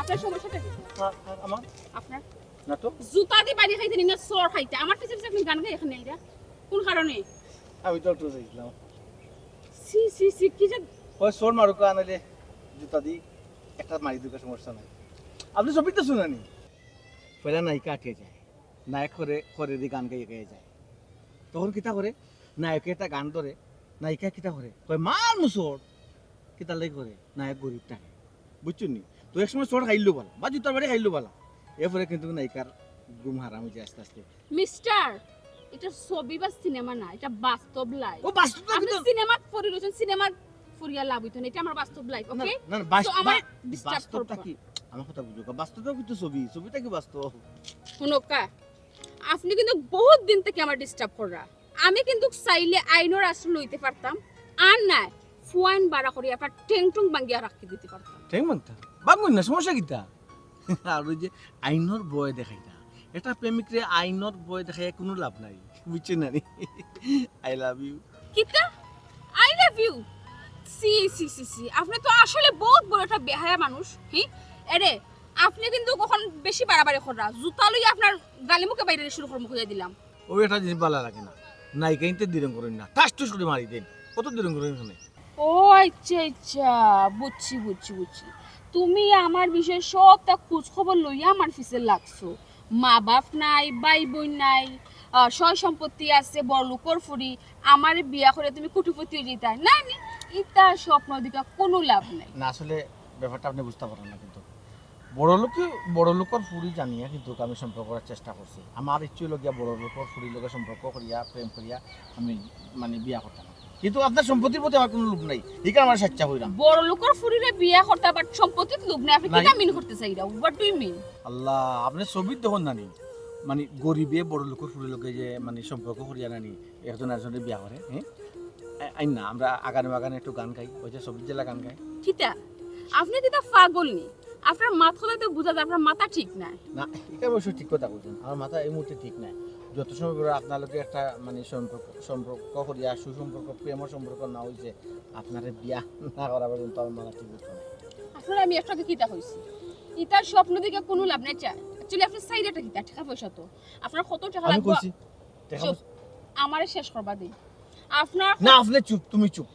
আপনার সমস্যাটা কি? আমার আপনার না তো জুতা দিয়ে বাড়ি খাইতে না সর খাইতে আমার পিছে পিছে আপনি গান গাই এখানে আইরা কোন কারণে? আমি তো একটু যাইছিলাম সি সি সি কি যে ওই সোর মারুকা আনলে জুতা দি একটা মারি দুটো সমস্যা নাই আপনি ছবি তো শুনানি পয়লা নায়িকা আটকে যায় নায়ক করে করে দি গান গাইয়ে গাইয়ে যায় তখন কিতা করে নায়কে একটা গান ধরে নায়িকা কিতা করে কয় মার মুসর কিতা লাই করে নায়ক গরিব থাকে বুঝছেন নি তো এক সময় চোর খাইলো বলা বা জুতার বাড়ি খাইলো বলা এরপরে কিন্তু নায়িকার গুম হারাম হয়ে যায় আস্তে আস্তে মিস্টার এটা ছবি বা সিনেমা না এটা বাস্তব লাইফ ও বাস্তব আপনি কিন্তু সিনেমা পরিবেশন সিনেমা ফরিয়া লাভ হইতো না এটা আমার বাস্তব লাইফ ওকে না না তো আমার ডিস্টার্ব বাস্তবটা করবে কি আমার কথা বুঝো বাস্তবটা কিন্তু ছবিটা কি বাস্তব শুনকা আপনি কিন্তু বহুত দিন থেকে আমার ডিস্টার্ব করা আমি কিন্তু চাইলে আইনের আশ্রয় লইতে পারতাম আর না ফুয়াইন বাড়া করে আপনার টেংটুং ভাঙ্গিয়া রাখতে দিতে পারতাম ঠিক মানতা বাঙ্গুন না সমস্যা কিতা আর ওই যে আইনর বয় দেখাই না এটা প্রেমিকরে আইনর বয় দেখাই কোনো লাভ নাই বুঝছেন না আই লাভ ইউ কিতা আই লাভ ইউ সি সি সি সি আপনি তো আসলে বহুত বড় একটা বেহায়া মানুষ হ্যাঁ আরে আপনি কিন্তু কখন বেশি বাড়াবাড়ি করা জুতা লই আপনার গালি মুখে বাইরে শুরু করবো খুঁজে দিলাম ওই একটা জিনিস ভালো লাগে না নাই কাইতে দিরং করেন না টাস টুস করে মারি দেন কত দিরং করেন এখানে ও আচ্ছা আচ্ছা বুঝছি বুঝছি বুঝছি তুমি আমার বিষয়ে সবটা খোঁজ খবর লইয়া আমার ফিসে লাগছো মা বাপ নাই ভাই বোন নাই সয় সম্পত্তি আছে বড় লোকর ফুরি আমার বিয়া করে তুমি কুটিপতি হয়ে যেতে না নি ইটা স্বপ্ন দিকা কোনো লাভ নাই না আসলে ব্যাপারটা আপনি বুঝতে পারেন না কিন্তু বড় লোকের ফুরি জানিয়া কিন্তু আমি সম্পর্ক করার চেষ্টা করছি আমার ইচ্ছে হলো গিয়া বড় লোকের ফুরির লোকের সম্পর্ক করিয়া প্রেম করিয়া আমি মানে বিয়া করতাম কিন্তু আপনার সম্পত্তির প্রতি আমার কোনো লোভ নাই ঠিক আমার সাচ্চা হইলাম বড় লোকর ফুরিরে বিয়া করতে বাট সম্পত্তির লোভ নাই আপনি নাই। কিটা মিন করতে চাইরা হোয়াট ডু ইউ মিন আল্লাহ আপনি ছবির দেখুন নানি মানে গরিবে বড় লোকের ফুরির লোকে যে মানে সম্পর্ক করিয়া নানি একজন একজনের বিয়া করে হ্যাঁ আই না আমরা আগানে বাগানে একটু গান গাই ওই যে ছবির জেলা গান গাই কিটা আপনি কিটা পাগল নি আপনার মাথা তো বুঝা যায় আপনার মাথা ঠিক নাই না এটা অবশ্য ঠিক কথা বলছেন আমার মাথা এই মুহূর্তে ঠিক নাই যত সময় করে আপনার লোকে একটা মানে সম্পর্ক করিয়া সুসম্পর্ক প্রেম সম্পর্ক না হয়েছে আপনার বিয়া না করা পর্যন্ত আমার মাথা ঠিক হতো না আসলে আমি একটাকে কিতা হইছি ইতার স্বপ্ন দিকে কোনো লাভ নাই চা অ্যাকচুয়ালি আপনি সাইডটা কিতা টাকা পয়সা তো আপনার কত টাকা আমি লাগবে কইছি দেখা চুপ, আমারে শেষ করবা দিন আপনার না আপনি চুপ তুমি চুপ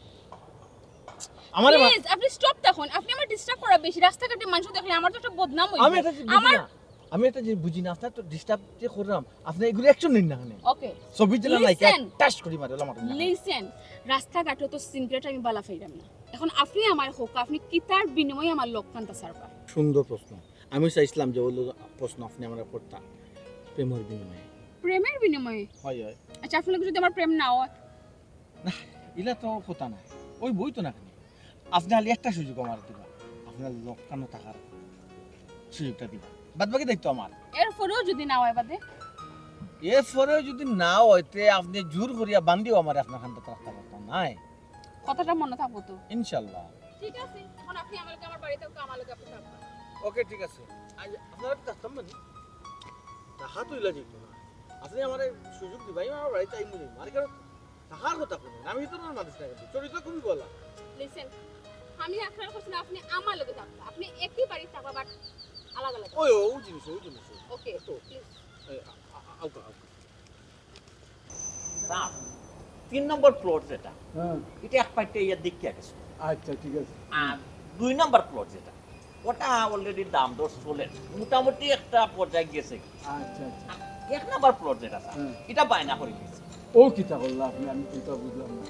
আমারে প্লিজ আপনি স্টপ তখন আপনি আমার ডিস্টার্ব করা বেশি রাস্তাঘাটে মানুষ দেখলে আমার তো একটা বদনাম আমি হইবে এটা বুঝি আমার না আমি এটা যে বুঝি না আপনার তো ডিস্টার্ব যে করলাম আপনি এগুলো অ্যাকশন নিন না এখানে ওকে ছবির জেলা নাই Listen. টাচ করি মারে আমার লিসেন রাস্তাঘাটে তো সিনক্রেট আমি বালা ফেরাম না এখন আপনি আমার হোক আপনি কিতার বিনিময়ে আমার লোককান্তা সারবা সুন্দর প্রশ্ন আমি চাইছিলাম যে বললো প্রশ্ন আপনি আমার করতাম প্রেমের বিনিময়ে প্রেমের বিনিময়ে হয় হয় আচ্ছা আপনার যদি আমার প্রেম না হয় না এটা তো কথা না ওই বই তো না কেন আপনি আলি একটা সুযোগ আমার দিবা আপনার লক্ষানো টাকার সুযোগটা দিবা বাদ বাকি দায়িত্ব আমার এরপরেও যদি না হয় বাদে এরপরে যদি না হইতে আপনি জোর করিয়া বান্ধিও আমার আপনার খান রাখতে পারতাম নাই কথাটা মনে থাকবো তো ইনশাল্লাহ ঠিক আছে এখন আপনি আমাকে আমার বাড়িতে আমাকে আপনি থাকবেন ওকে ঠিক আছে আজ আপনারা কি থাকতাম মানে টাকা তো ইলা যেত না আপনি আমার সুযোগ দিবাই আমার বাড়িতে আইমু যাইমু আর কারণ টাকার কথা কোনো আমি তো না মানুষ না চরিত্র খুবই বলা লিসেন আমি আপনার কথা না আপনি আমার লগে থাকবেন আপনি একই বাড়ি থাকবা বাট আলাদা আলাদা ওই ওই জিনিস ওকে তো প্লিজ আউকা সাপ 3 নম্বর প্লট যেটা হ্যাঁ এটা এক পাইটে ইয়ার দিক গেছে আচ্ছা ঠিক আছে আর 2 নম্বর প্লট যেটা ওটা অলরেডি দাম দর চলে মোটামুটি একটা পর্যায়ে গেছে আচ্ছা আচ্ছা এক নম্বর প্লট যেটা স্যার হ্যাঁ। এটা বায়না করে দিয়েছে ও কিতা করলা আপনি আমি কিতা বুঝলাম না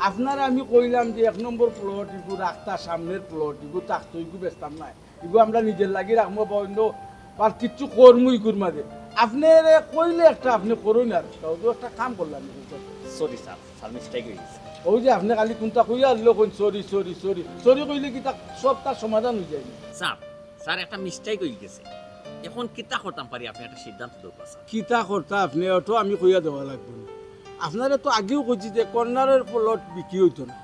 আপনারা আমি কইলাম যে 1 নম্বর প্লট ইগু রাস্তা সামনের প্লট ইগু তাকতো ইগু বেচতাম নাই ইগু আমরা নিজের লাগি রাখবো বন্ধ আর কিচ্ছু কর্মই করমা দে আপনি কইলে একটা আপনি করুন আর তাও তো একটা কাম করলাম সরি স্যার স্যার মিস্টেক হয়ে গেছে ওই যে আপনি খালি কোনটা কইয়া আনলো কোন সরি সরি সরি সরি কইলে কি তা সব তার সমাধান হয়ে যায় স্যার স্যার একটা মিস্টেক হয়ে গেছে এখন কিতা করতাম পারি আপনি একটা সিদ্ধান্ত দরকার স্যার কিতা করতা আপনি ওটো আমি কইয়া দেওয়া লাগবে না আপনারা তো আগেও কইছি যে কর্নারের প্লট বিক্রি হইতো না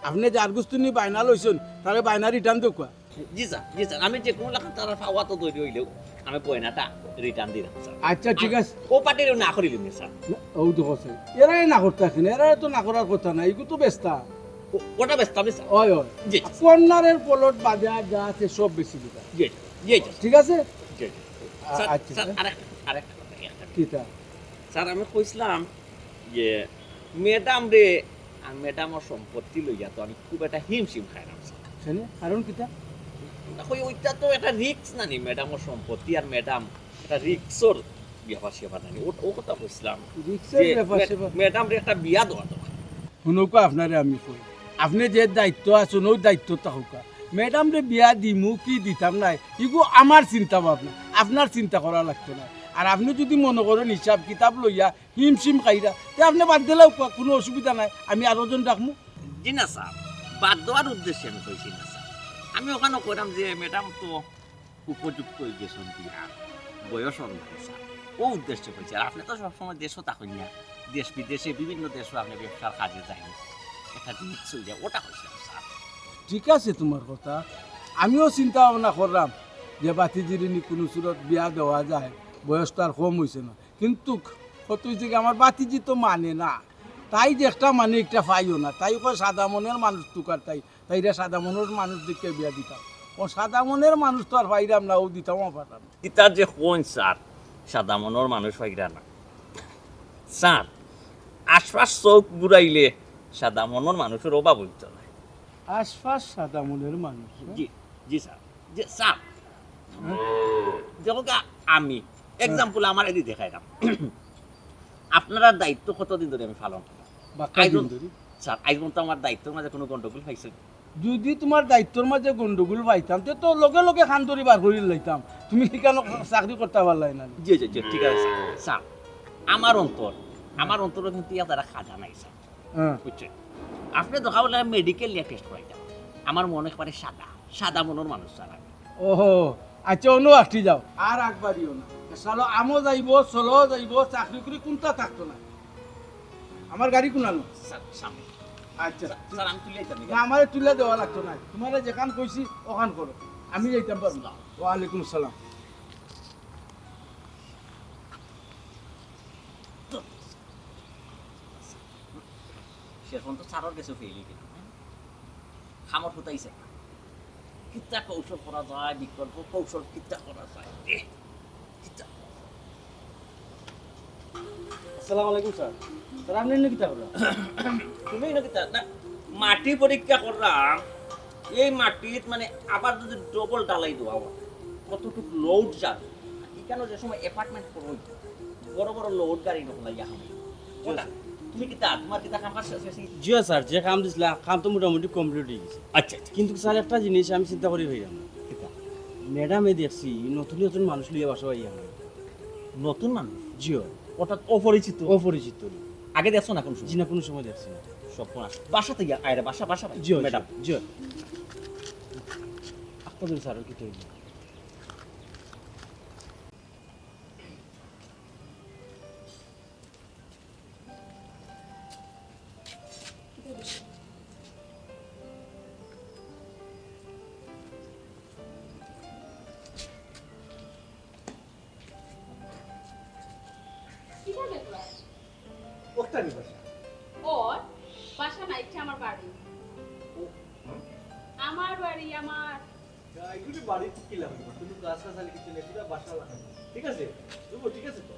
আপনি যে আরগুস্তুনি বায়না লইছেন তারে বায়না রিটার্ন দেওয়া জি স্যার আমি যে কোনো লাগান তার পাওয়া তো তৈরি হইলেও আমি বয়নাটা রিটার্ন দিলাম স্যার আচ্ছা ঠিক আছে ও পার্টিরও না করিলাম স্যার ও তো কথা এরাই না করতে আসেন এরাই তো না করার কথা না এগুলো তো ব্যস্তা ওটা ব্যস্ত আমি স্যার ওই ওই জি কর্নারের প্লট বাজার যা আছে সব বেশি দিতা জি জি ঠিক আছে জি আচ্ছা স্যার আরেকটা কথা একটা কিতা স্যার আমি কইছিলাম যে ম্যাডাম রে আর ম্যাডামের সম্পত্তি লইয়া তো আমি খুব একটা হিমশিম খাইলাম স্যার শুনে কারণ কিতা ওই ওইটা তো একটা রিক্স নানি ম্যাডামের সম্পত্তি আর ম্যাডাম একটা রিক্সর ব্যাপার সেবা নানি ও কথা কইছিলাম রিক্সের ব্যাপার সেবা ম্যাডাম রে একটা বিয়া দেওয়া দরকার শুনুকা আপনারে আমি কই আপনি যে দায়িত্ব আছেন ওই দায়িত্ব থাকুকা ম্যাডাম রে বিয়া দিমু কি দিতাম নাই এগু আমার চিন্তা ভাবনা আপনার চিন্তা করা লাগতো না আর আপনি যদি মনে করেন হিসাব কিতাব লইয়া হিমশিম খাইরা তে আপনি বাদ দিলেও কোনো অসুবিধা নাই আমি আরো জন রাখমু জি না স্যার বাদ দেওয়ার উদ্দেশ্যে আমি কইছি না স্যার আমি ওখানে কইলাম যে ম্যাডাম তো উপযুক্ত হয়ে গেছেন বিয়া বয়স অনুযায়ী স্যার ও উদ্দেশ্যে কইছি আর আপনি তো সবসময় দেশও থাকেন না দেশ বিদেশে বিভিন্ন দেশও আপনি ব্যবসার কাজে যান একটা রিক্স হয়ে যায় ওটা কইছিলাম স্যার ঠিক আছে তোমার কথা আমিও চিন্তা ভাবনা করলাম যে বাতিজিরিনি কোনো সুরত বিয়া দেওয়া যায় বয়স তো আর কম হয়েছে না কিন্তু কত হয়েছে কি আমার বাতিজি তো মানে না তাই যে একটা মানে একটা পাইও না তাই কয় সাদা মনের মানুষ তুকার তাইরা সাদা মনের মানুষ দিকে বিয়া দিতাম ও সাদা মনের মানুষ তো আর পাইরাম না ও দিতামও পারতাম না। ইতার যে কোন স্যার সাদা মনের মানুষ হইরা না স্যার আশপাশ চোখ ঘুরাইলে সাদা মনের মানুষের অভাব হইত না আশপাশ সাদা মনের মানুষ জি জি স্যার জি স্যার যেমন আমি এক্সাম্পল আমার এদি দেখাইলাম আপনারা দায়িত্ব কতদিন ধরে আমি পালন করি বাক্কা দিন ধরি। স্যার আজ পর্যন্ত আমার দায়িত্বের মাঝে কোনো গন্ডগোল পাইছে যদি তোমার দায়িত্বর মাঝে গন্ডগোল পাইতাম তে তো লগে লগে খান ধরি বার করি লাইতাম তুমি কেন চাকরি করতে পারলাই না জি জি জি ঠিক আছে স্যার আমার অন্তরে কিন্তু তারা খাজা নাই স্যার হ্যাঁ বুঝছেন আপনি দেখা বলে মেডিকেল নিয়ে টেস্ট করাইতে আমার মনে করে সাদা মনের মানুষ স্যার আমি ওহো আচ্ছা অন্য আসতে যাও আর আগবাড়িও না সালো আমও যাইব চলো যাইব চাকরি করে কোনটা থাকতো না আমার গাড়ি কোনালো স্যার সামনে আচ্ছা স্যার আমি তুলে যাবি না আমারে তুলে দেওয়া লাগতো না তোমার যেখান কইছি ওখান করো আমি যাইতাম পারবো না ওয়ালাইকুম সালাম সেরকম তো স্যারের কাছে ফেলি গেল খামর ফুটাইছে কিতা কৌশল করা যায় বিকল্প কৌশল কিতা করা যায় আসসালামু আলাইকুম স্যার স্যার আপনি এনে কিতা করলেন তুমি না কিতা না মাটি পরীক্ষা করলাম এই মাটিত মানে আবার যদি ডবল ডালাই দেওয়া হয় কতটুকু লোড যাবে এখানে যে সময় অ্যাপার্টমেন্ট করবো বড় বড় লোড গাড়ি নকলাইয়া হবে তুমি কিতা তোমার কিতা কাম কাজ শেষ জি স্যার যে কাম দিছিলাম কাম তো মোটামুটি কমপ্লিট হয়ে গেছে আচ্ছা আচ্ছা কিন্তু স্যার একটা জিনিস আমি চিন্তা করি ভাইলাম ম্যাডামে দেখছি নতুন নতুন মানুষ লিয়ে বাসা পাই আমার নতুন মানুষ জিও ওটা অপরিচিত অপরিচিত আগে দেখছো না কোন জি না কোনো সময় দেখছি না সব কোন বাসা থেকে আয়রা বাসা বাসা জিও ম্যাডাম জিও আপনাদের স্যার কি তৈরি কি করবে তোরা? ওটা নি বাসা ওর বাসা না ইচ্ছে আমার বাড়ি আমার বাড়ি আমার এগুলি বাড়ি কিলাম তুমি গাছ গাছালি কিছু নেই পুরো বাসা লাগানো ঠিক আছে ঠিক আছে তো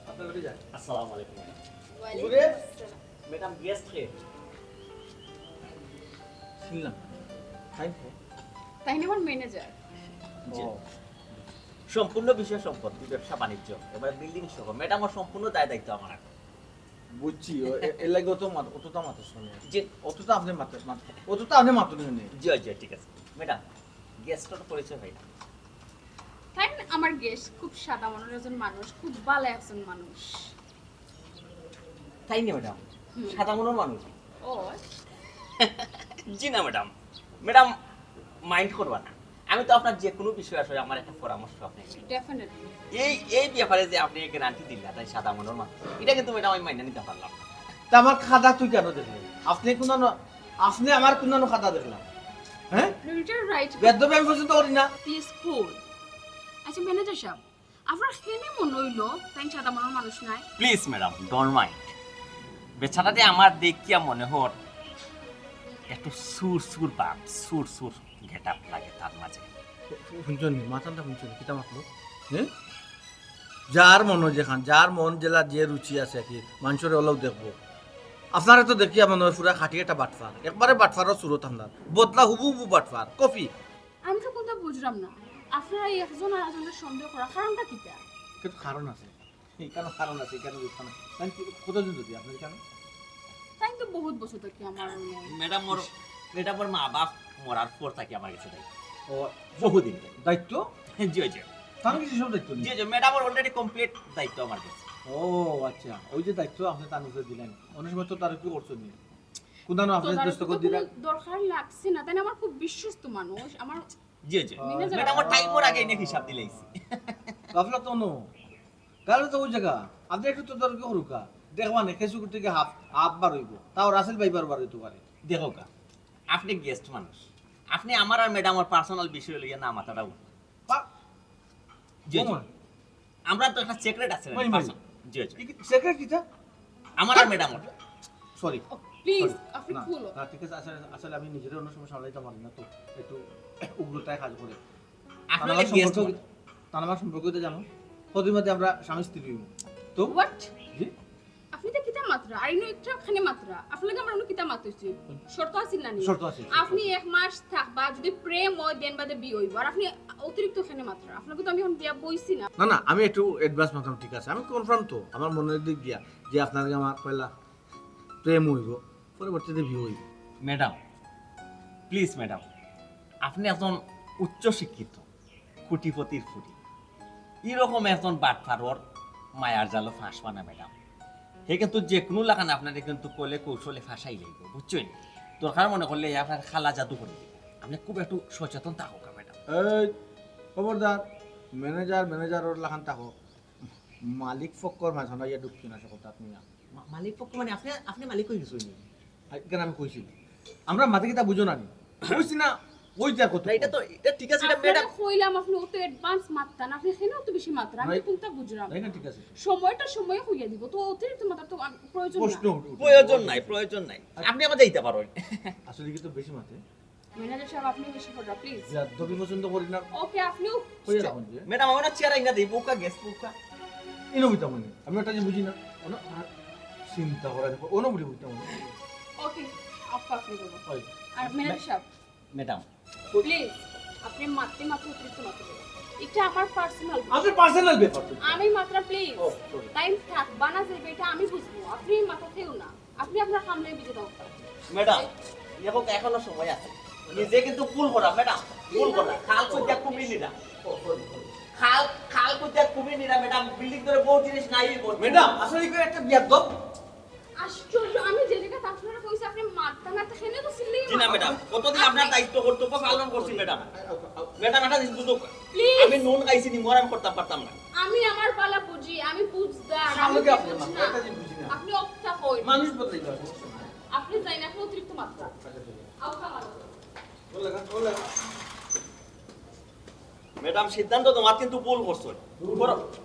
আপনার বাড়ি যান আসসালামু আলাইকুম ওরে ম্যাডাম গেস্ট কে শুনলাম তাই তাই না আমার ম্যানেজার জি। সম্পূর্ণ বিষয় সম্পত্তি ব্যবসা বাণিজ্য এবার বিল্ডিং সহ ম্যাডামের সম্পূর্ণ দায়িত্ব আমার এখন। বুঝছি এর লাগে অতটা মাত্র শুনে জি অতটা আপনি অতটা আপনি মাত্র নেই জি জি ঠিক আছে ম্যাডাম গেস্টর পরিচয় ভাই তাই না আমার গেস্ট খুব সাদা মনের একজন মানুষ খুব ভালো একজন মানুষ তাই না ম্যাডাম সাদা মনের মানুষ ওর জি না ম্যাডাম ম্যাডাম মাইন্ড করবা না আমি তো আপনার যে কোনো বিষয় আসলে আমার একটা পরামর্শ আপনি ডেফিনেটলি এই ব্যাপারে যে আপনি গ্যারান্টি দিলেন তাই সাদা মনের মানুষ এটা কিন্তু ম্যাডাম আমি মাইনে নিতে পারলাম না। তা আমার খাদা তুই কেন দেখলি আপনি আমার কোন খাদা দেখলাম হ্যাঁ ইউর রাইট বেদবে আমি পর্যন্ত করি না প্লিজ কুল আচ্ছা ম্যানেজার সাহেব আপনার কেনে মনে হইলো তাই সাদা মনের মানুষ নাই প্লিজ ম্যাডাম ডোন্ট মাইন্ড বেচারাটি আমার দেখিয়া মনে হর একটু সুর সুর বাপ সুর সুর গেট আপ লাগে তার মাঝে। শুনছেন মাথাটা শুনছেন কিতা মাতলো হ্যাঁ যার মন যেখান যার মন জেলা যে রুচি আছে কি মানুষের অলপ দেখবো আপনারা তো দেখিয়া মনে হয় পুরা খাটি একটা বাটফার একবারে বাটফারও সুরত আপনার বদলা হুবু হুবু বাটফার কফি আমি তো কোনটা বুঝলাম না আপনারা এই একজন আর একজনের সন্দেহ করা কারণটা কিটা? কিন্তু কারণ আছে এই কেন কারণ আছে কেন বুঝতে না কতদিন ধরে আপনি কেন তাই তো বহুত বছর থেকে আমার ম্যাডামর মা বাপ মরার পর থাকি আমার কাছে দায়িত্ব ও বহুদিন থেকে। দায়িত্ব জি জি তার কিছু সব দায়িত্ব জি জি ম্যাডামর অলরেডি কমপ্লিট দায়িত্ব আমার কাছে। ও আচ্ছা ওই যে দায়িত্ব আপনি তার উপরে দিলেন অনেক সময় তো তার কি করছেন কোনদানো আপনি দস্ত করে দিলেন দরকার লাগছে না তাই না, আমার খুব বিশ্বস্ত মানুষ আমার। জি জি ম্যানেজার- ম্যাডামর টাইমর আগে এনে হিসাব দিলাইছি। গাফলা তো নো গালে তো ওই জায়গা আপনি একটু তো দরকার হরুকা দেখবা না কেসু থেকে হাফ হাফ বার হইব তাও রাসেল ভাই বার হইতে পারে দেখো কা আপনি গেস্ট মানুষ, আপনি আমার আর ম্যাডামর পার্সোনাল বিষয় লইয়া না মাথাটা উঠবেন। জি জি আমরা তো একটা সিক্রেট আছে ওই মাই। জি জি সেক্রেটারিটা আমার আর ম্যাডামর সরি প্লিজ আপনি না খুলো। না, ঠিক আছে আসলে আসলে আমি নিজের অন্য সময় সামলাইতে পারি না তো একটু উগ্রতায় কাজ করে আপনি গেস্ট তানামার সম্পর্কতে জানো প্রতি মধ্যে আমরা স্বামী স্ত্রী হইব তো হোয়াট? জি আপনি তো কিতা মাত্রা আর ইনো একটা খানে মাত্রা আপনাকে আমরা কিতা মাত্রছি শর্ত আছে না নি? শর্ত আছে, শর্ত আপনি এক মাস থাকবা যদি প্রেম হয় দেন বাদে বিয়ে হইব আর আপনি অতিরিক্ত খানে মাত্রা আপনাকে তো আমি এখন বিয়া বইছি না। না না আমি একটু অ্যাডভান্স মাত্রাম ঠিক আছে আমি কনফার্ম তো আমার মনের দিক দিয়া যে আপনাকে আমার পয়লা প্রেম হইব পরবর্তীতে বিয়ে হইব ম্যাডাম প্লিজ ম্যাডাম, আপনি একজন উচ্চ শিক্ষিত কোটিপতির ফুটি এরকম একজন বাটফারর মায়ার জালো ফাঁসবা না ম্যাডাম। হে কিন্তু যে কোনো লাগান আপনাকে কিন্তু কলে কৌশলে ফাঁসাই লাগবে বুঝছেন, দরকার মনে করলে আপনার খালা জাদু করে দিবে। আপনি খুব একটু সচেতন থাকুক ম্যাডাম। এই খবরদার ম্যানেজারর লাখান থাকো মালিক ফক্কর মাঝখানে ইয়া ঢুকছি না সকল তাত নিয়া মালিক পক্ষ মানে আপনি আপনি মালিক হয়ে গেছেন কেন আমি কইছি আমরা মাথা কিতা বুঝো না নি কইছি না ওই যা কথা এটা তো এটা ঠিক আছে এটা আপনাকে ম্যাডাম কইলাম আপনি অত অ্যাডভান্স মাত্রা না আপনি এখানে অত বেশি মাত্রা আমি নাই। কোনটা বুঝলাম তাই না ঠিক আছে সময়টা সময় হইয়া দিব তো অতিরিক্ত মাত্রা তো প্রয়োজন প্রশ্ন না। প্রয়োজন নাই আপনি আমাদের দিতে পারেন। আসলে কি তো বেশি মাথে ম্যানেজার সাহেব আপনি বেশি কথা প্লিজ। যা দবি পছন্দ করি না ওকে আপনিও কইয়া রাখুন যে ম্যাডাম আমার চেয়ার আইনা দেই বুকা গেস বুকা ইনবিতা মনে আমি ওটা যে বুঝি না ওনা চিন্তা করা দেখো ওনা বলি বুঝতাম না ওকে আপনি বলুন। ওই আর ম্যানেজার সাহেব ম্যাডাম প্লিজ আপনি মাত্রে অতিরিক্ত মাত্রা এটা আমার পার্সোনাল আপনার পার্সোনাল ব্যাপার তো আমি মাত্রা প্লিজ ও সরি টাইম থাক বানা যাবে এটা আমি বুঝবো আপনি মাথা খেও না আপনি আপনার সামনে বিজে দাও। ম্যাডাম দেখো এখনো সময় আছে নিজে কিন্তু কুল করা ম্যাডাম কুল করা খাল কইতা কুমি নিরা খাল খাল কইতা কুমি নিরা ম্যাডাম বিল্ডিং ধরে বহু জিনিস নাই ম্যাডাম আসলে কি একটা বিয়ার দব আশ্চর্য আমি যে জায়গা আপনারা কইছি আপনি মাত্রা না খেলে তো সিলেই জি না ম্যাডাম কতদিন আপনার দায়িত্ব কর্তব্য পালন করছি ম্যাডাম ম্যাডাম এটা জিনিস বুঝুক প্লিজ আমি নুন খাইছি নি মরাম করতে পারতাম না আমি আমার পালা বুঝি আমি বুঝদার আমি সামনে আপনি বুঝি মাত্রা না। এটা যে বুঝি না আপনি অপটা কই মানুষ বদলাই যাবে আপনি যাই না আপনি অতিরিক্ত মাত্রা আউকা মাত্রা বলে ম্যাডাম সিদ্ধান্ত তোমার কিন্তু ভুল করছো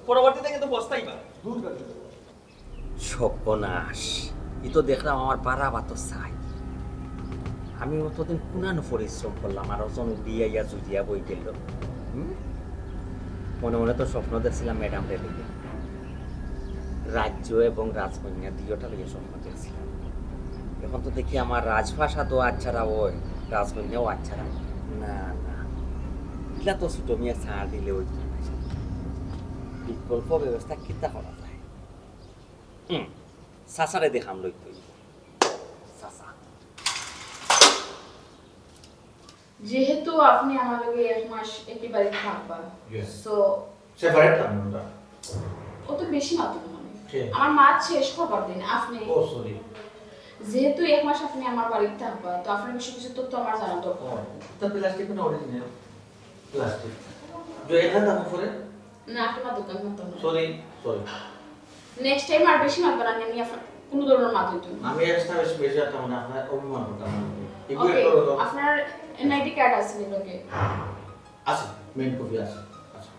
পরবর্তীতে কিন্তু পস্তাইবা দূর করে সর্বনাশ ই তো দেখলাম আমার পাড়া বাত চাই আমি অতদিন পুনানো পরিশ্রম করলাম আর ওজন উড়িয়া ইয়া জুজিয়া বই গেল মনে মনে তো স্বপ্ন দেখছিলাম ম্যাডাম রে লিগে রাজ্য এবং রাজকন্যা দুইটা লিগে স্বপ্ন দেখছিলাম এখন তো দেখি আমার রাজভাষা তো আচ্ছারা ওই রাজকন্যাও আচ্ছারা না না এগুলা তো ছোট মিয়া ছাড় দিলে ওই বিকল্প ব্যবস্থা কিতা করা যায় সাসারে দেখাম লই তুই সাসা যেহেতু আপনি আমার লগে এক মাস একেবারে থাকবা Yes. সো সেপারেট আমরা অত বেশি মাত্রা মানে ঠিক। আমার মাছ শেষ খবর দিন আপনি ও সরি যেহেতু এক মাস আপনি আমার বাড়িতে থাকবা তো আপনার কিছু কিছু তথ্য আমার জানা দরকার। তো প্লাস্টিক না অরিজিনাল প্লাস্টিক जो এখানে দাম করে না আপনি মা দোকান মতো না সরি সরি নেক্সট টাইম আর বেশি মাত্রা না নিয়ে আপনার কোনো ধরনের মাত্রা হইতো না। আমি এক্সট্রা বেশি বেশি একটা মানে আপনার অভিমান করতাম এগুলো ওকে একটা আপনার এনআইডি কার্ড আছে নিলকে আছে মেন কপি আছে আচ্ছা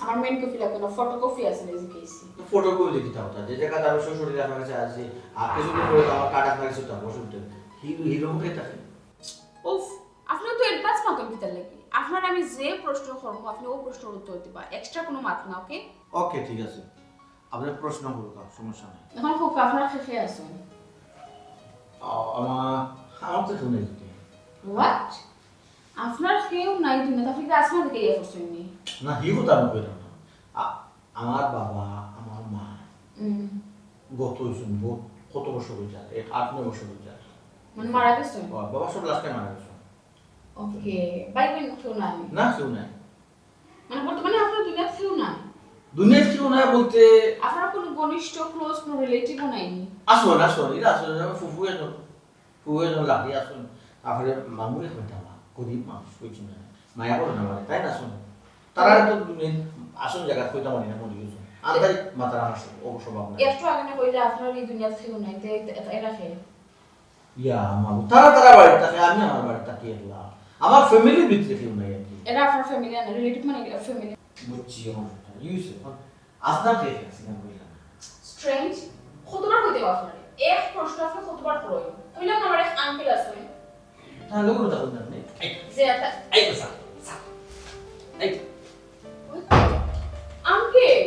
আমার মেন কপি লাগবে না ফটোকপি আছে এই কেসি তো ফটো কপি দিতে হবে যে জায়গা আমি শ্বশুরের আমার কাছে আছে আর কিছুদিন পরে তো আমার কার্ড আপনার কাছে তো অসুবিধা হিরো হিরো হয়ে থাকে কিতার লাগি আপনার আমি যে প্রশ্ন করবো আপনি ও প্রশ্নের উত্তর দিবা এক্সট্রা কোনো মাত না ওকে ওকে ঠিক আছে আপনার প্রশ্ন করুক সমস্যা নেই এখন হোক আপনার শেষে আসুন আমার তো শুনে হোয়াট আপনার কেউ নাই দুনিয়াতে আপনি কি আসমান থেকে ইয়ে করছেন নি না হি কথা আমি কইলাম না আমার বাবা আমার মা গত হয়েছেন কত বছর হয়ে যায় 8-9 বছর হয়ে যায় মানে মারা গেছেন বাবা সব লাস্ট টাইম মারা গেছে ওকে বাই বাই কেউ নাই না কেউ নাই মানে বর্তমানে আপনার দুনিয়াতে কেউ নাই দুনিয়ার কেউ নাই বলতে আপনার কোনো ঘনিষ্ঠ ক্লোজ কোনো রিলেটিভও নাইনি আসুন এটা আসুন ফুফু এজন লাগে আসুন তারপরে মামু এখন আমার গরিব মানুষ কইছি না মায়া করে না তাই না আসুন তারা তো আসুন জায়গা কইতা মানি না মনে গেছে আন্দাজ মাতারা আসে অবশ্য ভাবনা একটু আগে না কইলে আপনার এই দুনিয়াতে কেউ নাই এটা খেয়ে ইয়া মামু তারা বাড়ি থাকে আমি আমার বাড়ি থাকি একলা আমার ফ্যামিলির ভিতরে কেউ নাই আর কি এটা আপনার ফ্যামিলি না রিলেটিভ মানে ফ্যামিলি বুঝছি ইউসে আপনার কে আছে না কইলা স্ট্রেঞ্জ কতবার হইতে আপনার এক প্রশ্ন আপনি কতবার করই কইলাম না আমার এক আঙ্কেল আছে তাহলে কোনো কথা বলতে নেই যে এটা এই তো স্যার এই আঙ্কেল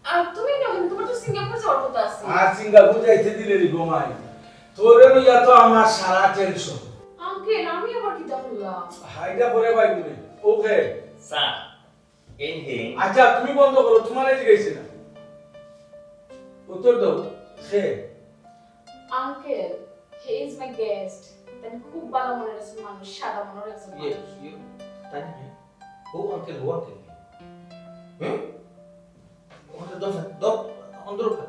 আর তুমি না তোমার তো সিঙ্গাপুর যাওয়ার কথা আছে আর সিঙ্গাপুর যাইতে দিলে রে গোমাই তোরে লইয়া তো আমার সারা টেনশন আঙ্কেল আমি আবার কি করলাম হাইডা পরে ভাই তুমি ওকে স্যার ইনহেল আচ্ছা তুমি বন্ধ করো তোমার এই গেছে না উত্তর দাও সে uncle he is my guest তাই খুব ভালো মনের একজন মানুষ সাদা মনের একজন Yes, মানুষ you. Tanya. Who uncle? Hmm? Uncle, dok, under ka.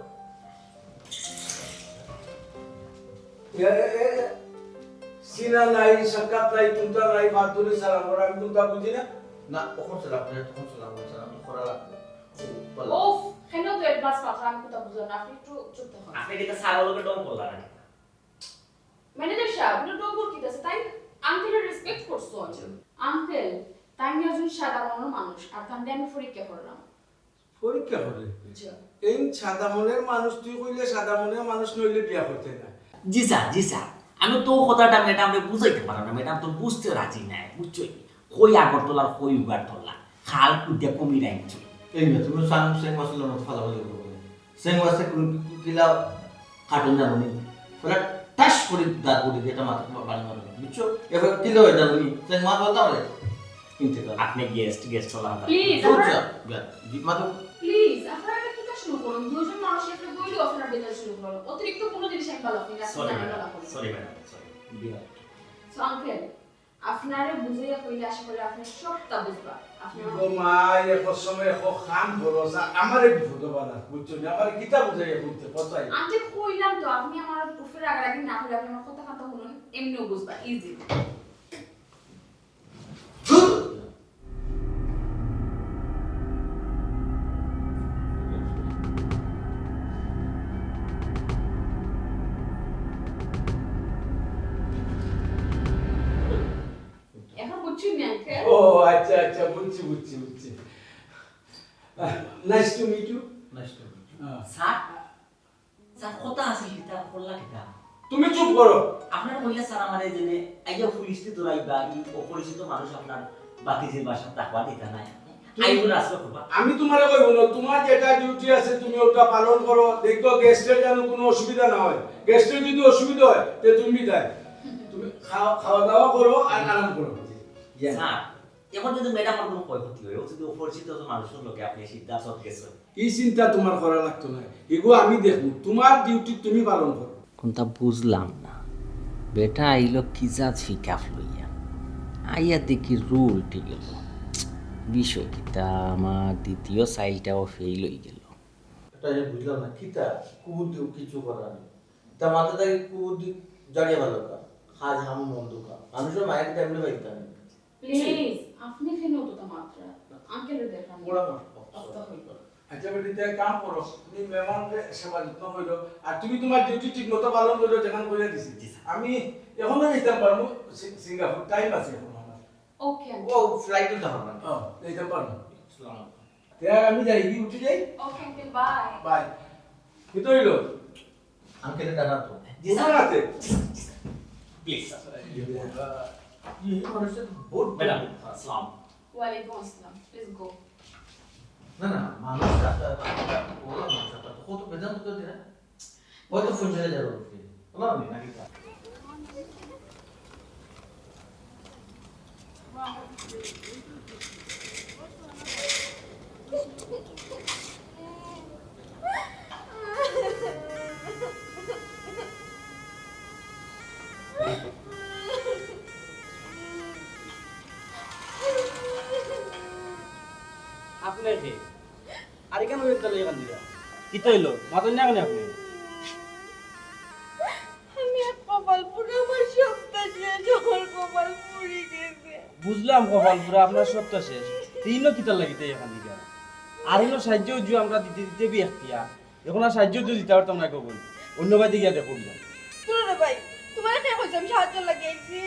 সিনা নাই সাকাত নাই তুমতা নাই মাতুরি সালাম করা আমি তুমতা বুঝি না Na, ukon sa lapne, ukon sa lapne, sa lapne, kora lapne. ওফ কেন তো অ্যাডভান্স কথা আমি কথা বুঝো না আপনি একটু চুপ থাকুন আপনি কিন্তু ছাগলকে ডং করলেন না ম্যানেজার সাহেব আপনি ডবল কি আছে তাই আঙ্কেলের রেসপেক্ট করছো আঙ্কেল তাই আমি একজন সাদা মনের মানুষ আর তাই আমি পরীক্ষা করলাম পরীক্ষা করে বুঝছো এই সাদা মনের মানুষ তুই কইলে সাদা মনের মানুষ নইলে বিয়া করতে না জি স্যার আমি তো কথাটা ম্যাডামকে বুঝাইতে পারো না ম্যাডাম তো বুঝতে রাজি নাই বুঝছো কই আগরতলার কই উগারতলা খাল কুদে কমি রাখছো Eh, ya, tu sang seng masuk lorong fala balik ko. Seng masuk kila karton na ni. Fala tash kuri dar kuri dia mata bani mata. Bicho, ya fala kilo dar ni. Seng mas bata bale. Inte ka. আপনি guest হলাম please Soja, ya. Di mata. Please আপনারা এটা কি শুরু করুন দুজন মানুষ একটা বইলে আপনারা বেজাল শুরু করুন অতিরিক্ত কোনো জিনিস আমি ভালো আপনি সরি রাখতে ম্যাডাম না করি sorry madam sorry Biar. So uncle আপনারে বুঝাইয়া কইলে আশা করি আপনি সবটা বুঝবা আপনারা ও মা এক সময় এক খাম ভরসা আমারে বিপদ বানা বুঝছো না আমার কিতা বুঝাইয়া কইতে কথাই আন্টি কইলাম তো আপনি আমার প্রুফের আগে না হলে আপনি আমার কথা শুনুন এমনিও বুঝবা ইজি এখন বুঝছেন না আঙ্কেল ও আচ্ছা আচ্ছা বুঝছি nice to meet you Nice to meet you. Sir কথা আছে কিতা করলা কিতা তুমি চুপ করো আপনার কইলে স্যার আমার এই জেনে আইয়া পুলিশকে ধরাইবা ই অপরিচিত মানুষ আপনার বাকি যে বাসা তাকবা দিতা নাই আইবো রাস্তা করবা আমি তোমারে কইব না তোমার যেটা ডিউটি আছে তুমি ওটা পালন করো দেখো গেস্টের যেন কোনো অসুবিধা না হয় গেস্টের যদি অসুবিধা হয় তে তুমি দেয় তুমি খাওয়া দাওয়া করো আর আরাম করো স্যার এখন যদি ম্যাডাম আমার কোনো ক্ষয়ক্ষতি হয় ও যদি অপরিচিত মানুষের লোকে আপনি সিদ্ধান্ত গেছেন এই চিন্তা তোমার করা লাগতো না এগো আমি দেখবো তোমার ডিউটি তুমি পালন করো কোনটা বুঝলাম না বেটা আইলো কি জাত ফিকাফ লইয়া আইয়া দেখি রুল ঠিক গেল বিষয় কিতা আমার দ্বিতীয় সাইলটাও ফেল হয়ে গেল এটা যে বুঝলাম না কিতা কুদি কিছু করার নেই তা মাথা থেকে কুদি জড়িয়ে ভালো কা হাজ হাম মন্দ কা মানুষের মায়ের টাইমে বাইতা নেই প্লিজ আপনি কেন তো মাত্রা আঙ্কেলের দেখান ওরা অফতা হইল আচ্ছা বেটি তাই কাম করো তুমি মেহমানকে সেবা যত্ন করো আর তুমি তোমার ডিউটি ঠিক মতো পালন করো যেখান করে দিছি আমি এখনো যেতাম পারবো সিঙ্গাপুর টাইম আছে এখন আমার ওকে ও ফ্লাইটে যাবো না যেতাম পারবো আসসালামু আলাইকুম তাই আমি যাই কি উঠে যাই ওকে আঙ্কেল বাই বাই ভিতর হইলো আঙ্কেলের দাদা তো জি স্যার আছে প্লিজ স্যার ম্যাডাম আসসালাম। ওয়ালাইকুম আসসালাম, প্লিজ গো। না না মানুষ রাস্তা ওলা মানুষ রাস্তা কত বেজান তো দিনা হয়তো ফোন ছেড়ে যাবে ওলা নি নাকি আপনি কে আর কেন একটা লইয়া কান দিলা কি তো হইলো মাতন না কেন আপনি আমি আর কপাল পুরো আমার সপ্তাহ শেষ আমার কপাল পুড়ে গেছে। বুঝলাম কপাল পুরা আপনার সপ্তাহ শেষ তিনও কিতার লাগিতে এখান দিকে আর হলো সাহায্য উজু আমরা দিতে দিতে বি এখতিয়া এখন আর সাহায্য উজু দিতে পারতাম না কেউ অন্য বাড়িতে গিয়া দেখো তোরে ভাই তোমার কে কইছি আমি সাহায্য লাগিয়েছি।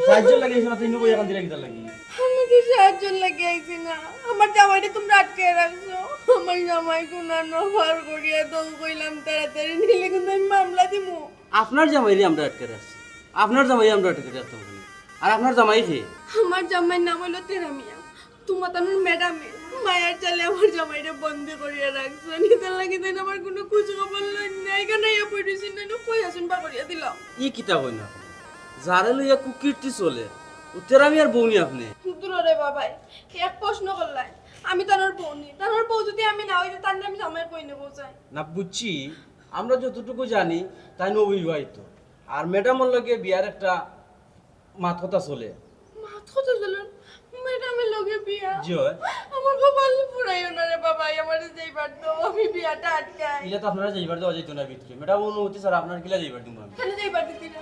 সাহায্য লাগিয়েছ না তিনও এখান দিকে কিতার লাগি আমি তো সাহায্য লাগিয়েছি না, আমার জামাইটা তোমরা আটকে রাখছো। আমার জামাই কোনা নভার করিয়া তো কইলাম তাড়াতাড়ি নিলে কিন্তু আমি মামলা দিমু। আপনার জামাইরে আমরা আটকে রাখছি আপনার জামাই আমরা আটকে রাখতাম ওখানে আর আপনার জামাই কে আমার জামাইয়ের নাম হলো তেরামিয়া, তোমার তানোর ম্যাডামে মায়ার চালে আমার জামাইটা বন্দি করিয়া রাখছো। নিতার লাগি তাই আমার কোনো খোঁজ খবর নাই, কেন ইয়া পড়েছি না কই আসুন বা করিয়া দিলাম। ই কিতা কই না যারে লইয়া কুকীর্তি চলে উত্তর আমি আর বউনি আপনি দূরে বাবাই এক প্রশ্ন করলাই, আমি তানোর বউ নি, তানোর বউ যদি আমি না হইতে তাহলে আমি জামাই কই নেবো চাই। না বুঝছি আমরা যতটুকু জানি তাই নবিবাহিত আর ম্যাডামের লগে বিয়ার একটা মাত কথা চলে মাথা তো চলুন ম্যাডামের লগে বিয়া, জয় আমার কপাল পুরাইও না রে বাবাই, আমার যাইবার তো আমি বিয়াটা আটকাই। ইলা তো আপনারা যাইবার দেওয়া যাইতো না ভিতরে ম্যাডাম অনুমতি স্যার আপনার কিলা যাইবার দিব আমি কেন যাইবার দিতি না,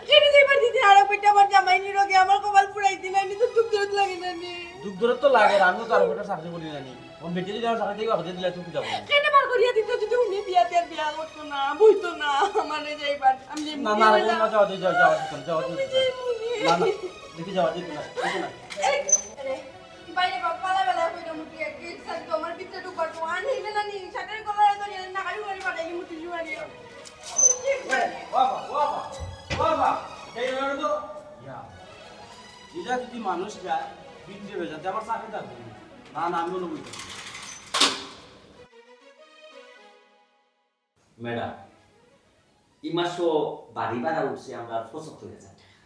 কেন যাইবার দিতি আর পেটে আমার জামাই নি রোগে আমার কপাল পুরাই দিলাই নি, তো দুঃখ দরদ লাগে না নি। দুঃখ দূর তো লাগে আর আমিও তার উপরে চাকরি করি জানি ওর বেটে যদি আমার চাকরি থেকে বাদ দিলে তো কি যাবো কেন বার করিয়া দিত যদি উনি বিয়াতে আর বিয়া করতো না বইতো না আমারে যাইবার আমি যে না না না যাওয়া দিই যাওয়া যাওয়া দিই যাওয়া দিই না না দেখি যাওয়া দিই না দেখি না আরে বাইরে পালা বেলা কইরা মুটি গেট সাইড তো আমার ভিতরে ঢুকার তো আন হইবে না নি সাকারে কলারে তো না কালি করে পাঠাই মুটি জুয়ারিও। বাবা বাবা বাবা এই হলো তো ইয়া ইলা যদি মানুষ যায় ভিতরে হয়ে যাতে আমার চাকরি থাকবে না না আমি অনুমতি ম্যাডাম এই মাসও বাড়ি ভাড়া উঠছে আমরা ৭৫,০০০ টাকা।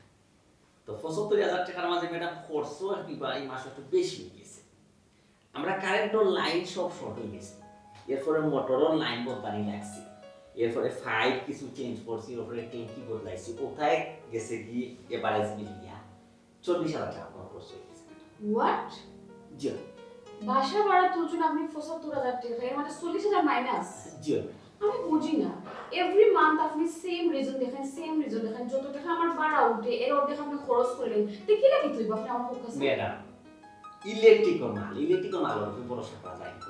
তো ৭৫,০০০ টাকার মাঝে ম্যাডাম খরচও কিংবা এই মাসে একটু বেশি হয়ে গেছে। আমরা কারেন্টের লাইন সব শর্ট হয়ে গেছে, এরপরে মোটরের লাইন বদলানি লাগছে, এরপরে পাইপ কিছু চেঞ্জ করছি, ওপরে ট্যাঙ্কি বদলাইছি, কোথায় গেছে কি এভারেজ মিলিয়া ৪০,০০০ টাকা আমার খরচ হয়ে গেছে। হোয়াট? জি বাসা ভাড়া তুলছেন আপনি ৭৫,০০০ টাকা, এর মানে ৪০,০০০ মাইনাস। জি আমি বুঝি না, এভরি মান্থ আপনি সেম রিজন দেখেন যত টাকা আমার ভাড়া উঠে এর অর্ধেক আপনি খরচ করলেন, তো কি লাগে তুই আপনি আমার ফোকাস। ম্যাডাম ইলেকট্রিক্যাল মাল বড় সাপা যায় না।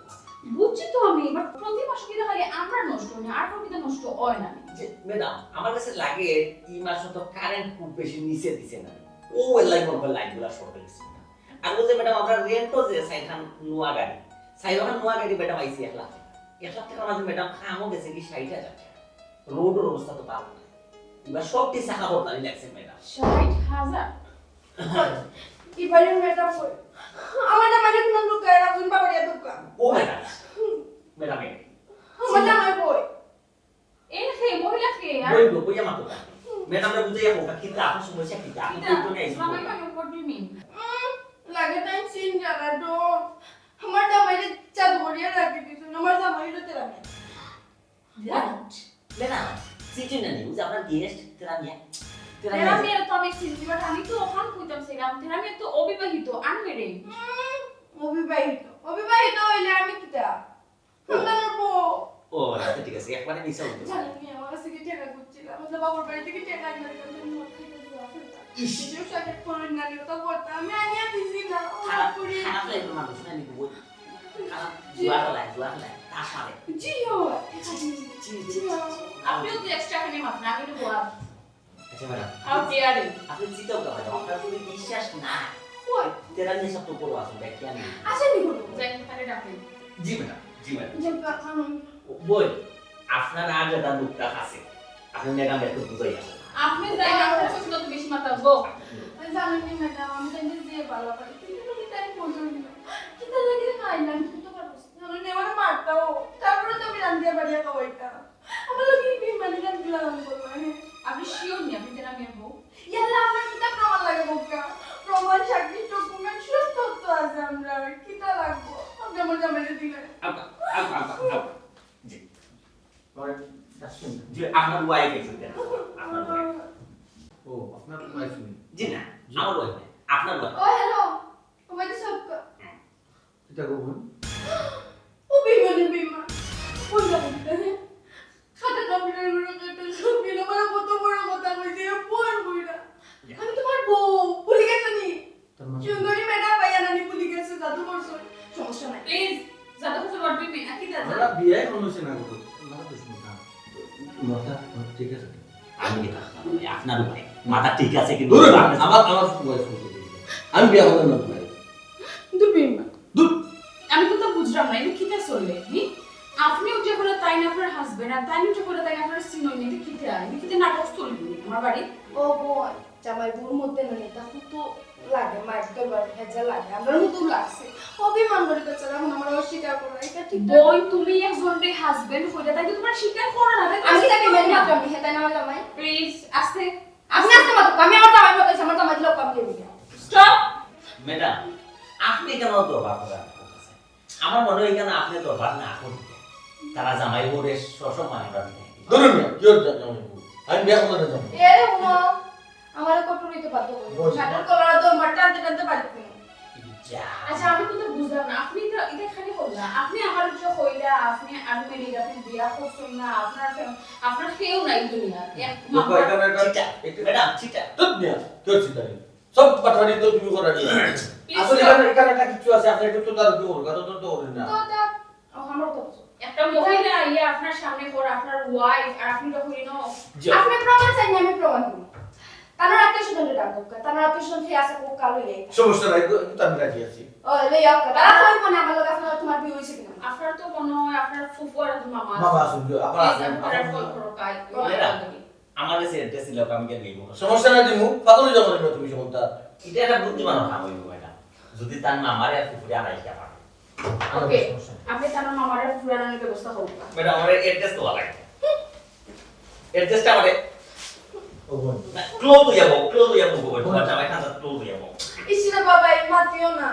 বুঝছি তো আমি, বাট প্রতি মাসে কি খালি আমরা নষ্ট হয় না আর কোনো কিটা নষ্ট হয় না। যে ম্যাডাম আমার কাছে লাগে এই মাসে তো কারেন্ট খুব বেশি নিচে দিছে না, ও এলাই মনে লাইটগুলো শর্ট হয়ে গেছে। আর বলতে ম্যাডাম আমরা রেন্টও যে সাইখান নোয়া গাড়ি নোয়া গাড়ি ম্যাডাম আইসি 1,00,000 টাকার মাঝে ম্যাডাম খামও গেছে কি ৬০,০০০ টাকা। রোডের অবস্থা তো ভালো না, এবার সবটি শাখা বদলানি লাগছে ম্যাডাম। ৬০,০০০ কি বাইরে ম্যাডাম কই আমার জামাই কোন লোক রাখুন বাবারিয়া দোকা ও ম্যাডাম ম্যাডাম আমার জামাই কই এই খে মহিলা খে আর বইলো কইয়া মাতো ম্যাডাম রে বুঝাইয়া হোক কিন্তু আপনার সমস্যা কি আপনি তো নেই মামাই মামাই হোয়াট ডু ইউ মিন? লাগে তাই সিন জায়গা তো আমার জামাই চাঁদ বড়িয়া রাখি দিছো আমার জামাই তো তেরা মে হোয়াট? ম্যাডাম সিটি না নিউজ আপনার গেস্ট তেরামিয়া তেরামিয়া তো আমি চিনছি, বাট আমি তো ওখান কইতাম সেরাম তেরামিয়া তো অবিবাহিত আনমেরিড। অবিবাহিত হইলে আমি কিটা সন্তানের বউ ও আচ্ছা ঠিক আছে একবারে মিস আউট জানি আমি আমার কাছে কি টাকা করছিলাম মানে বাবার বাড়ি থেকে টাকা আনতে গেলাম মদ খাইতে যাওয়া ইসিও সাথে ফোন না নিও তো বলতা আমি আনিয়া দিছি না খারাপ পুরি খারাপ লাগে মানুষ না নিব খারাপ জুয়া লাগে তাসারে জিও আপনিও তো এক্সট্রা খানি মাত্র আমি তো বলা আচ্ছা ম্যাডাম হাউ ডিয়ার ইউ। আপনি চিন্তাও করেন আপনার যদি বিশ্বাস না কই তেরামিয়া সব তো বড় আছে দেখি আমি আসে নি বলো যাই তারে ডাকেন। জি ম্যাডাম যে কারণ বই আপনার আগে দা লোকটা আছে আপনি ম্যাডাম একটু বুঝাই আসেন আপনি যাই আমার কাছে তো বেশি মাথা গো। জানি না ভালো পারে কিন্তু কি তাই বুঝুন না কিতা লাগে খাইলাম কিন্তু পারছ না নেওয়ার মারতাও তারপরে তো আমি রান্দিয়া বাড়িয়া খাওয়াইতা আমার লোক কি মানে গান দিলাম বলবা আপনি শিওর নি আপনি তেরামিয়া বউ? ইয়াল্লা আমার কিতা প্রমাণ লাগে বোকা প্রমাণ সাক্ষী ডকুমেন্ট সব তথ্য আছে আমরা কিতা লাগবো আপনি আমার জামাইরে দিলেন জি পরে আসছেন জি আপনার ওয়াইফ এসেছেন আপনার wife। ও আপনার ওয়াইফ নেই জি না আমার ওয়াইফ না আপনার ওয়াইফ ও হ্যালো তোমার কি সব এটা কখন ও বিমান কোন যাবো খাতা কম্পিউটার গুলো কেটে সব গেল বড় কত বড় কথা কইছে পড় বইরা আমি তোমার বউ ভুলে গেছো নি তার মানে চুঙ্গরি ম্যাডাম ভাইয়া নানি ভুলে গেছে জাদু করছো সমস্যা নাই প্লিজ যাতে কিছু করবি না কি দাদা আমরা বিয়ে কোনোছে না গো মাথা তো শুনি না মাথা ঠিক আছে আমি কি আপনার ওয়াইফ মাথা ঠিক আছে কিন্তু দূর আমার ওয়াইফ আমি বিয়ে করব না ভাই দূর বিমান আমি তো বুঝলাম না এটা কিতা চলে আপনিও যে করে তাই না আপনার হাজবেন্ড আর তাই যে করে তাই আপনার সিনই নেই কিতা এটা কিতা নাটক চলবে আমার বাড়ি ও বই জামাই বুর মধ্যে না নেতা তো লাগে মারতে পারে হেজা লাগে আমার মতো লাগছে অভিমান করে কাছে এখন আমার অস্বীকার করা এটা ঠিক না বই তুমি একজনের হাজবেন্ড হইলে তাই তোমার স্বীকার করো না আমি তাকে মেনে নিলাম আমি হেতা না জামাই প্লিজ আস্তে আপনি আসতে মাত্র আমি আমার জামাই কথা আমার জামাই দিলাম কাম দিয়ে দিলাম স্টপ ম্যাডাম আপনি কেন দরবার করেন আমার মনে হয় কেন আপনি দরবার না করতে তারা জামাই বউরে সসময় আমরা নেই দূর না কি হচ্ছে আমি বিয়ে করব না যাবো এ রে উমা আমার কটুরিতে বাধ্য করে নাটক করার তো মারতে টানতে টানতে বাধ্য করে যা আচ্ছা আমি তো বুঝলাম না আপনি তো এটা খালি বললা আপনি আমার যে কইলা আপনি আর মেরে আপনি বিয়া করছেন না আপনার কেউ নাই দুনিয়ার এক দেখো এখানে চিটা ম্যাডাম চিটা তো বিয়া কি হচ্ছে তাই সব পাঠানি তো তুমি করা দিও আসলে এখানে একটা কিছু আছে আপনি একটু তো তার কি করবে তো করেন না তো দেখ আমার তো একটা মহিলা আইয়া আপনার সামনে পড়ে আপনার ওয়াইফ আর আপনি যখন ইনো আপনি প্রমাণ চাই না আমি প্রমাণ করব তার আত্মীয় স্বজনের ডাক হোক তার আত্মীয় স্বজন খেয়ে আছে খুব কালো এই সমস্যা নাই তো আমি রাজি আছি ও লই আপ তারা কই মনে আমার লগে আপনার তোমার বিয়ে হইছে কিনা আপনার তো মনে হয় আপনার ফুফু আর মামা বাবা আসুন আবার আপনার ফল করো কাই আমার কাছে অ্যাড্রেস ছিল আমি কেন নেব সমস্যা নাই দিমু পাতলে যাবো না তুমি সমস্যা এটা একটা বুদ্ধিমান কাম হইব ম্যাডাম যদি তার মামারে আর ফুফুরে আনাই যাবা ওকে আপনি তার মামার ফুরানোর ব্যবস্থা হোক ম্যাডাম আমার অ্যাড্রেস তো লাগে অ্যাড্রেসটা আমারে ও বোন ক্লোজ হয়ে যাবো তোমার জামাই খান ক্লোজ হয়ে যাবো ইসিনা বাবা এই মাতিও না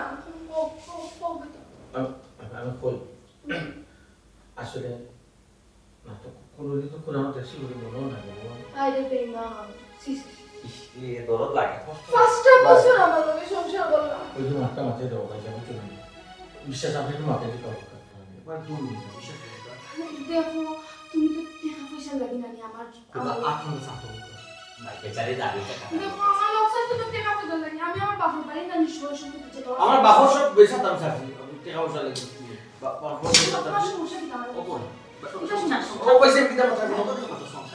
ও আমি কই আসলে না তো কোনোদিন তো কোনো আমার দেশি বলে মনে না আইরে বেমা সিস এ দরদ লাগে ফার্স্ট বছর আমার লগে সংসার করলাম ওই যে মাথা মাথায় দেওয়া হয় যাবো চলে বিশ্বাস আপনি একটু মাথায় দিতে হবে এবার দূর নিয়ে যাও বিশ্বাস দেখো তুমি তো টাকা পয়সা লাগি না আমার আপনার সাথে ভাই বেচারি দাঁড়িয়ে থাকা দেখো আমার লক্ষ্য তো টাকা পয়সা লাগি আমি আমার বাবার বাড়ি না নিশ্চয় সম্পত্তি যেটা আমার বাবার সব বেশা দাম চাচ্ছি টাকা পয়সা লেগে বাবার তোমার সমস্যা কি দাঁড়াবে ও বোন ও পয়সা কি দাম চাচ্ছি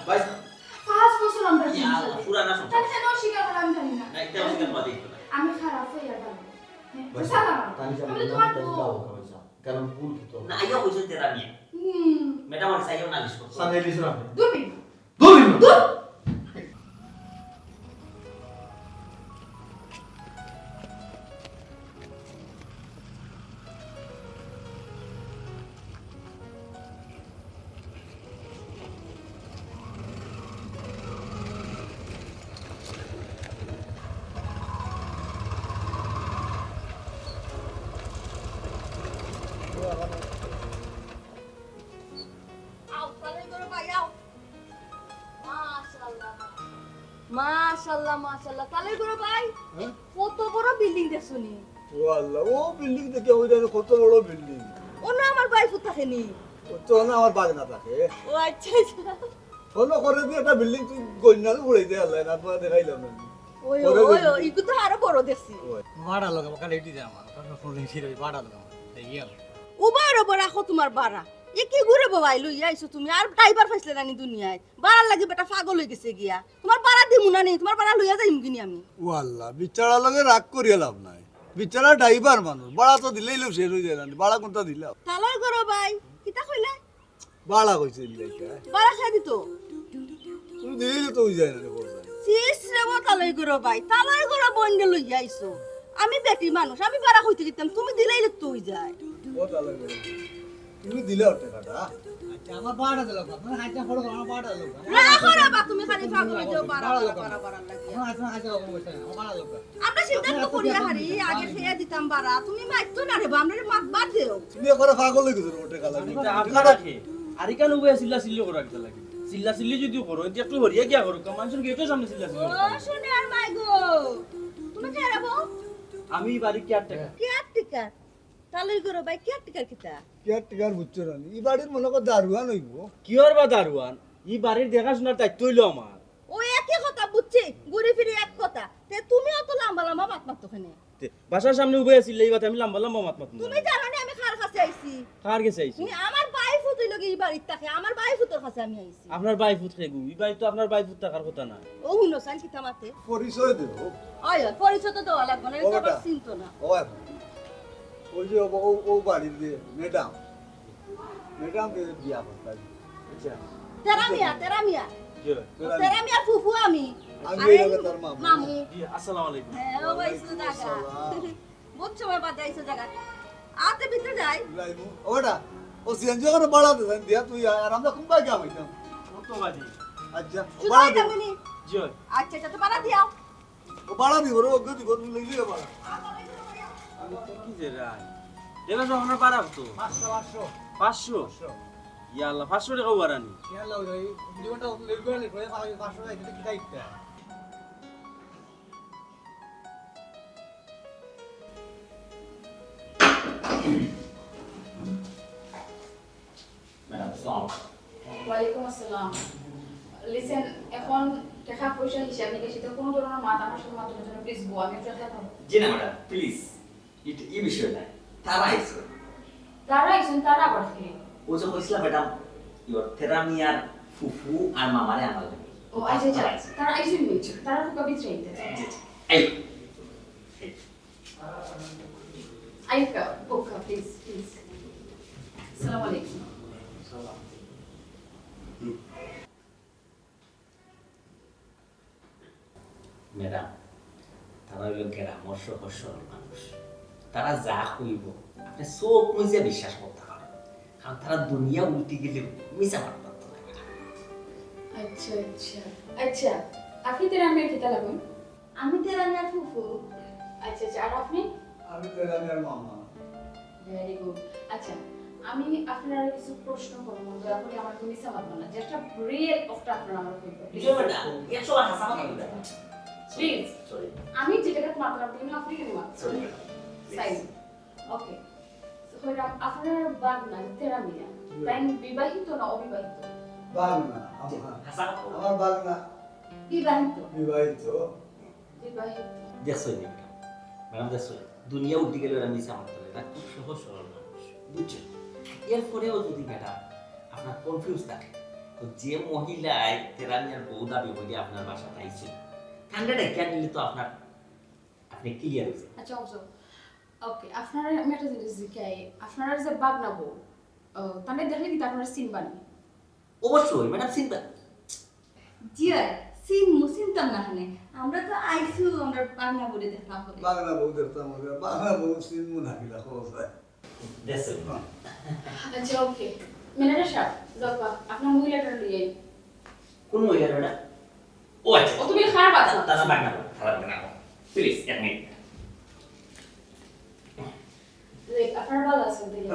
ভাই 5 বছর আমরা ইয়া পুরানা সংসার তাহলে কেন স্বীকার করে আমি জানি না না এটা আমি কেন মাঝে আমি খারাপ হয়ে গেলাম সালাম আমি তোমার কারণ ভুল কি তো না আইয়া হইছে তেরা নিয়ে ম্যাডাম আর সাইও নালিশ করতে সামনে লিসন আপনি দুবি দূর দূর মাশাআল্লাহ মাশাআল্লাহ তাহলে গুরু ভাই কত বড় বিল্ডিং দেখছনি ও আল্লাহ ও বিল্ডিং দেখে ওই দেখো কত বড় বিল্ডিং ও না আমার ভাই ফুটাখেনি তো না আমার বাড়ি না থাকে ও আচ্ছা আচ্ছা ফোন করে দিয়ে একটা বিল্ডিং তুই গইনাল উড়াই দে আল্লাহ না তো দেখাইলাম না ওই ওই ইকু তো আরো বড় দেখছি ভাড়া লাগাবো কাল এটি যা আমার কারণ ফোন লিখি রই ভাড়া লাগাবো এই গেল ও বাইরে বড় রাখো তোমার বাড়া এ কি ঘুরে বাবাই লই আইছো তুমি আর ড্রাইভার ফাইছলে নানি দুনিয়ায় বাড়া লাগি বেটা পাগল হই গেছে গিয়া তোমার বাড়া দিমু না নি তোমার বাড়া লইয়া যাইম কিনি আমি ও আল্লাহ বিচারা লগে রাগ করিয়া লাভ নাই বিচারা ড্রাইভার মানুষ ভাড়া তো দিলেই লোক শেষ হয়ে যায় না ভাড়া কোনটা দিলাম তালর করো ভাই কিতা কইলা ভাড়া কইছে দিলাইকা বাড়া খাই দিত তুমি দিলেই তো হয়ে যায় না বলতে সিস রে তালই করো ভাই তালর করো বন্ডে লইয়া আইছো আমি বেটি মানুষ আমি বাড়া হইতে দিতাম তুমি দিলেই তুই যায় ও তাহলে তুমি দিলে ওর টাকাটা আচ্ছা আমার বাড়া দিল আপনার হাইটা ফড়ো আমার বাড়া দিল রাখো রে বা তুমি খালি পাগল হয়ে যাও বাড়া লাগি আমার হাইটা কম বসে আমার বাড়া দিল আমরা চিন্তা তো করি হারি আগে খেয়ে দিতাম বাড়া তুমি মাইতো না রে বা আমরা মাত বাদ দেও তুমি করে পাগল হয়ে গেছো ওর টাকা লাগি আপনারা কি আর কেন উবে চিল্লা চিল্লি করে রাখতে লাগে চিল্লা চিল্লি যদি করো এটা একটু হরিয়া গিয়া করো মানুষের গেটের সামনে চিল্লা চিল্লি ও শুনে আর মাই গো তুমি কে রে বউ আমি বাড়ি কি আর টাকা কে টিকা তালই করো ভাই কে টিকা কিতা কেয়ার টিকার বুঝছো না এই বাড়ির মনে কর দারুয়া নইব কি আর বা দারুয়ান এই বাড়ির দেখাশোনার দায়িত্ব হইলো আমার ও একই কথা বুঝছি ঘুরে ফিরে এক কথা তে তুমি অত লম্বা লম্বা মাত মাত ওখানে বাসার সামনে উবে আছিল এই কথা আমি লম্বা লম্বা মাত মাত তুমি জানো না আমি কার কাছে আইছি কার গেছে আইছি তুমি আমার ভাই ফুতুই লগে এই বাড়িতে থাকে আমার ভাই ফুতোর কাছে আমি আইছি আপনার বাই ফুট খেগু এই বাড়ি তো আপনার বাই ফুট টাকার কথা না ও হুনো সান কিতা মাতে পরিচয় দেব ওই পরিচয় তো দেওয়া লাগবে না এটা আবার চিন্তা না ও এখন ওই যে ও বাড়ির যে ম্যাডাম বিয়া করতে আচ্ছা তেরা মিয়া জি তেরা মিয়া ফুফু আমি আমি আরে এই তোর মামু মামু জি আসসালামু আলাইকুম হ্যাঁ ও বাইসু জায়গা বুঝছো বাবা যাইছো জায়গা আতে ভিতরে যাই লাইমু ওটা ও সিএনজি করে বাড়া দে দিয়া তুই আর আমরা কোন বাগে আইতাম কত বাজি আচ্ছা শুধু বাড়া দে যাবনি জি আচ্ছা আচ্ছা তো বাড়া দিও ও বাড়া দিব রে ও গদি গদি লাগি বাড়া আমি তো কি যে রাই দেবে সব আমরা পারাব তো 500 ইয়া আল্লাহ 500 টাকা বাড়ানি কেন ওই জীবনটা লেগে গেলে 500 টাকা কি দায়িত্ব ম্যাডাম সালাম ওয়ালাইকুম আসসালাম লিসেন এখন টাকা পয়সা হিসাব নিকাশিতে কোনো ধরনের মাত আমার সাথে মাধ্যমের জন্য প্লিজ গো আমি একটু কথা বলবো জি না ম্যাডাম প্লিজ এই বিষয় নাই তারা আইসো তারা আইসেন তারা আবার কি ও যে কইছিলা ম্যাডাম ইওর থেরামিয়ার ফুফু আর মামারে আনার লাগে ও আচ্ছা আচ্ছা তারা আইসেন নিচে তারা খুব বিচ্ছাইতে এই আইকা বুকা প্লিজ প্লিজ আসসালামু আলাইকুম ম্যাডাম তারা হইল গ্রামর সহজ সরল মানুষ তারা যা কইব আপনি চোখ মুজে বিশ্বাস করতে পারেন কারণ তারা দুনিয়া উল্টি গেলে মিশা মারতে পারতো না ম্যাডাম আচ্ছা আচ্ছা আচ্ছা আপনি তেরা আমি কিতা লাগুন আমি তেরা মিয়া ফুফু আচ্ছা আচ্ছা আর আপনি আমি তেরামিয়ার মামা ভেরি গুড আচ্ছা আমি আপনার কিছু প্রশ্ন করবো দয়া করে আমার তুমি সামাদ না যেটা রিয়েল অফটা আপনারা আমার কইবেন বুঝছো ম্যাডাম 100 বার হাসানো লাগবে প্লিজ সরি আমি যেটাকে মাতলাম তুমি আপনি কেন মাত সরি সাইন ওকে হইরাম আপনার বাগনা তেরা মিয়া তাই বিবাহিত না অবিবাহিত বাগনা হাসানো আমার বাগনা বিবাহিত বিবাহিত বিবাহিত দেখছো নি ম্যাডাম দেখছো দুনিয়া উল্টি গেলে ওরা মিশা মারতে পারে খুব সহজ সরল মানুষ বুঝছো এরপরেও যদি ম্যাডাম আপনার কনফিউজ থাকে তো যে মহিলায় তেরানিয়ার বউ দাবি বলে আপনার বাসা আইছে ঠান্ডাটা কেন নিলে তো আপনার আপনি ক্লিয়ার হয়েছে আচ্ছা অবশ্য ওকে আপনারা আমি একটা জিনিস জিজ্ঞাই আপনারা যে বাগনা বউ তাহলে দেখলে কি আপনারা চিনবানি অবশ্যই ম্যাডাম চিন্তা জিয়া সিন মুসিনতাম না খানে আমরা তো আইসু আমরা বাংলা বলে দেখলাম হবে বাংলা বউ দেখতাম বাংলা বউ সিনমু নাকিলা খোঁজায় দেখছো আচ্ছা ওকে ম্যানেজার সাহেব দরকার আপনার মহিলাটা নিয়ে কোন মহিলা ম্যাডাম ও আচ্ছা ও তুমি খারাপ আছো তারা বাগনা খারাপ না প্লিজ এক মিনিট দেখ আপনার ভালো আছেন দেখি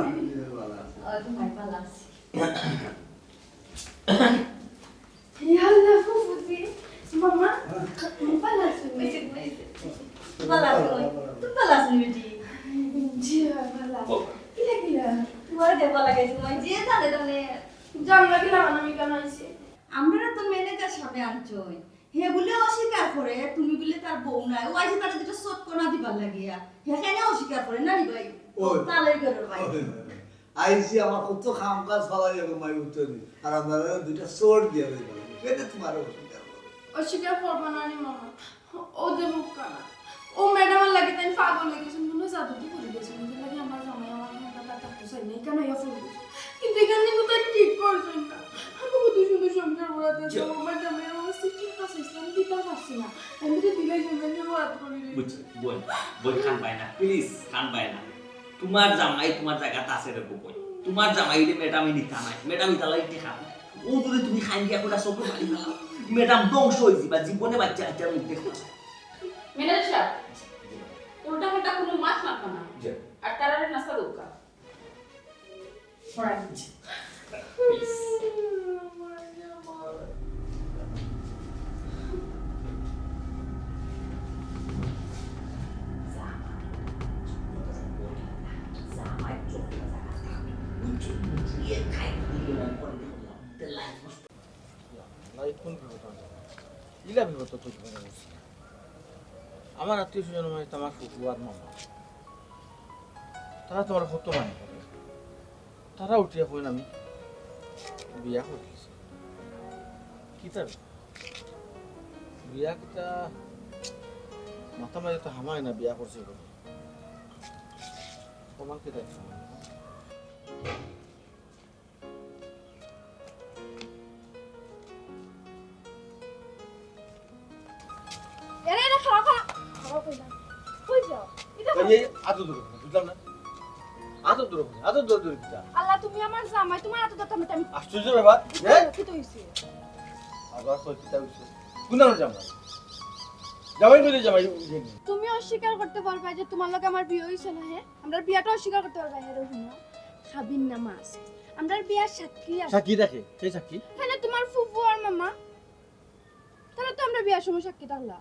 তোমার ভালো আছে ইয়াল্লা ফুফুজি মামা ভালো আছো ভালো আছে তুমি ভালো আছো বেটি জি ভালো আছো কিলা কিলা তোমার দেবা লাগে তোমার যে জানে জানে জানলা কিলা আমি কেন আইছি আমরা তো ম্যানেজার সামনে আনছই হে বলে অস্বীকার করে তুমি বলে তার বউ নাই ও আইছে তার দুটো সট কোনা দিবার লাগিয়া হে কেন অস্বীকার করে না নি ভাই ওই। তালাই করে ভাই আইসি আমার কত কাম কাজ ফালাই যাবে মাই উত্তরি আর আমরা দুইটা সোট দিয়ে দেবে কেটে তোমার অস্বীকার করবো না নি মামা ও যে মুখ কানা ও ম্যাডাম লাগে তাই পাগল লেগেছে মনে জাদু তো করে দিয়েছে মনে লাগে আমার জামাই আমার হাতটা কাটতে চাই না কেন ইয়া ফুল কিন্তু এখানে কিন্তু তাই ঠিক করছেন না আমি কত সুন্দর সংসার করাতে আমার জামাই আমার সিটি কাছে ইসলাম দিতে পারছি না আমি তো দিলে জন্য হাত করে দিই বুঝছি বই বই খান পায় না প্লিজ খান পায় না তোমার জামাই তোমার জায়গাতে আছে রে বই তোমার জামাই রে ম্যাডাম নিতা নাই ম্যাডাম ইতালাই খান ও যদি তুমি খাই দিয়া কোটা সব মারি ফেলাও ম্যাডাম ধ্বংস হয়ে যাবা জীবনে বাচ্চা বাচ্চার মুখ দেখবা ম্যানেজার সাহেব উল্টা পাল্টা কোনো মাছ মাখা না আর তারারে নাস্তা দোকা প্লিজ ইলা বিপদ তো আমার আত্মীয় স্বজন মানে তোমার ফুফু আর মামা তারা তোমার কত মানে করে তারা উঠিয়া কইন আমি বিয়া করতেছি কিতা বিয়া কিতা মাথা মাঝে তো হামায় না বিয়া করছে বলে তোমার কিতা এরে এরে খারাপ খারাপ কই না কই যাও এটা এই আতো দূর বুঝলাম না আতো দূর কিতা আল্লাহ তুমি আমার জামাই তোমার এত কথা আমি আশ্চর্য ব্যাপার কি তো হইছে আবার কই কিতা হইছে কোন জামাই জামাই তুমি অস্বীকার করতে পারবা যে তোমার লগে আমার বিয়ে হইছে না হে আমরা বিয়াটা অস্বীকার করতে পারবা হে রহুন খাবিন না মাছ আমরা বিয়ার সাক্ষী আছে সাক্ষী দেখে সেই সাক্ষী তাহলে তোমার ফুফু আর মামা তাহলে তো আমরা বিয়ার সময় সাক্ষী থাকলা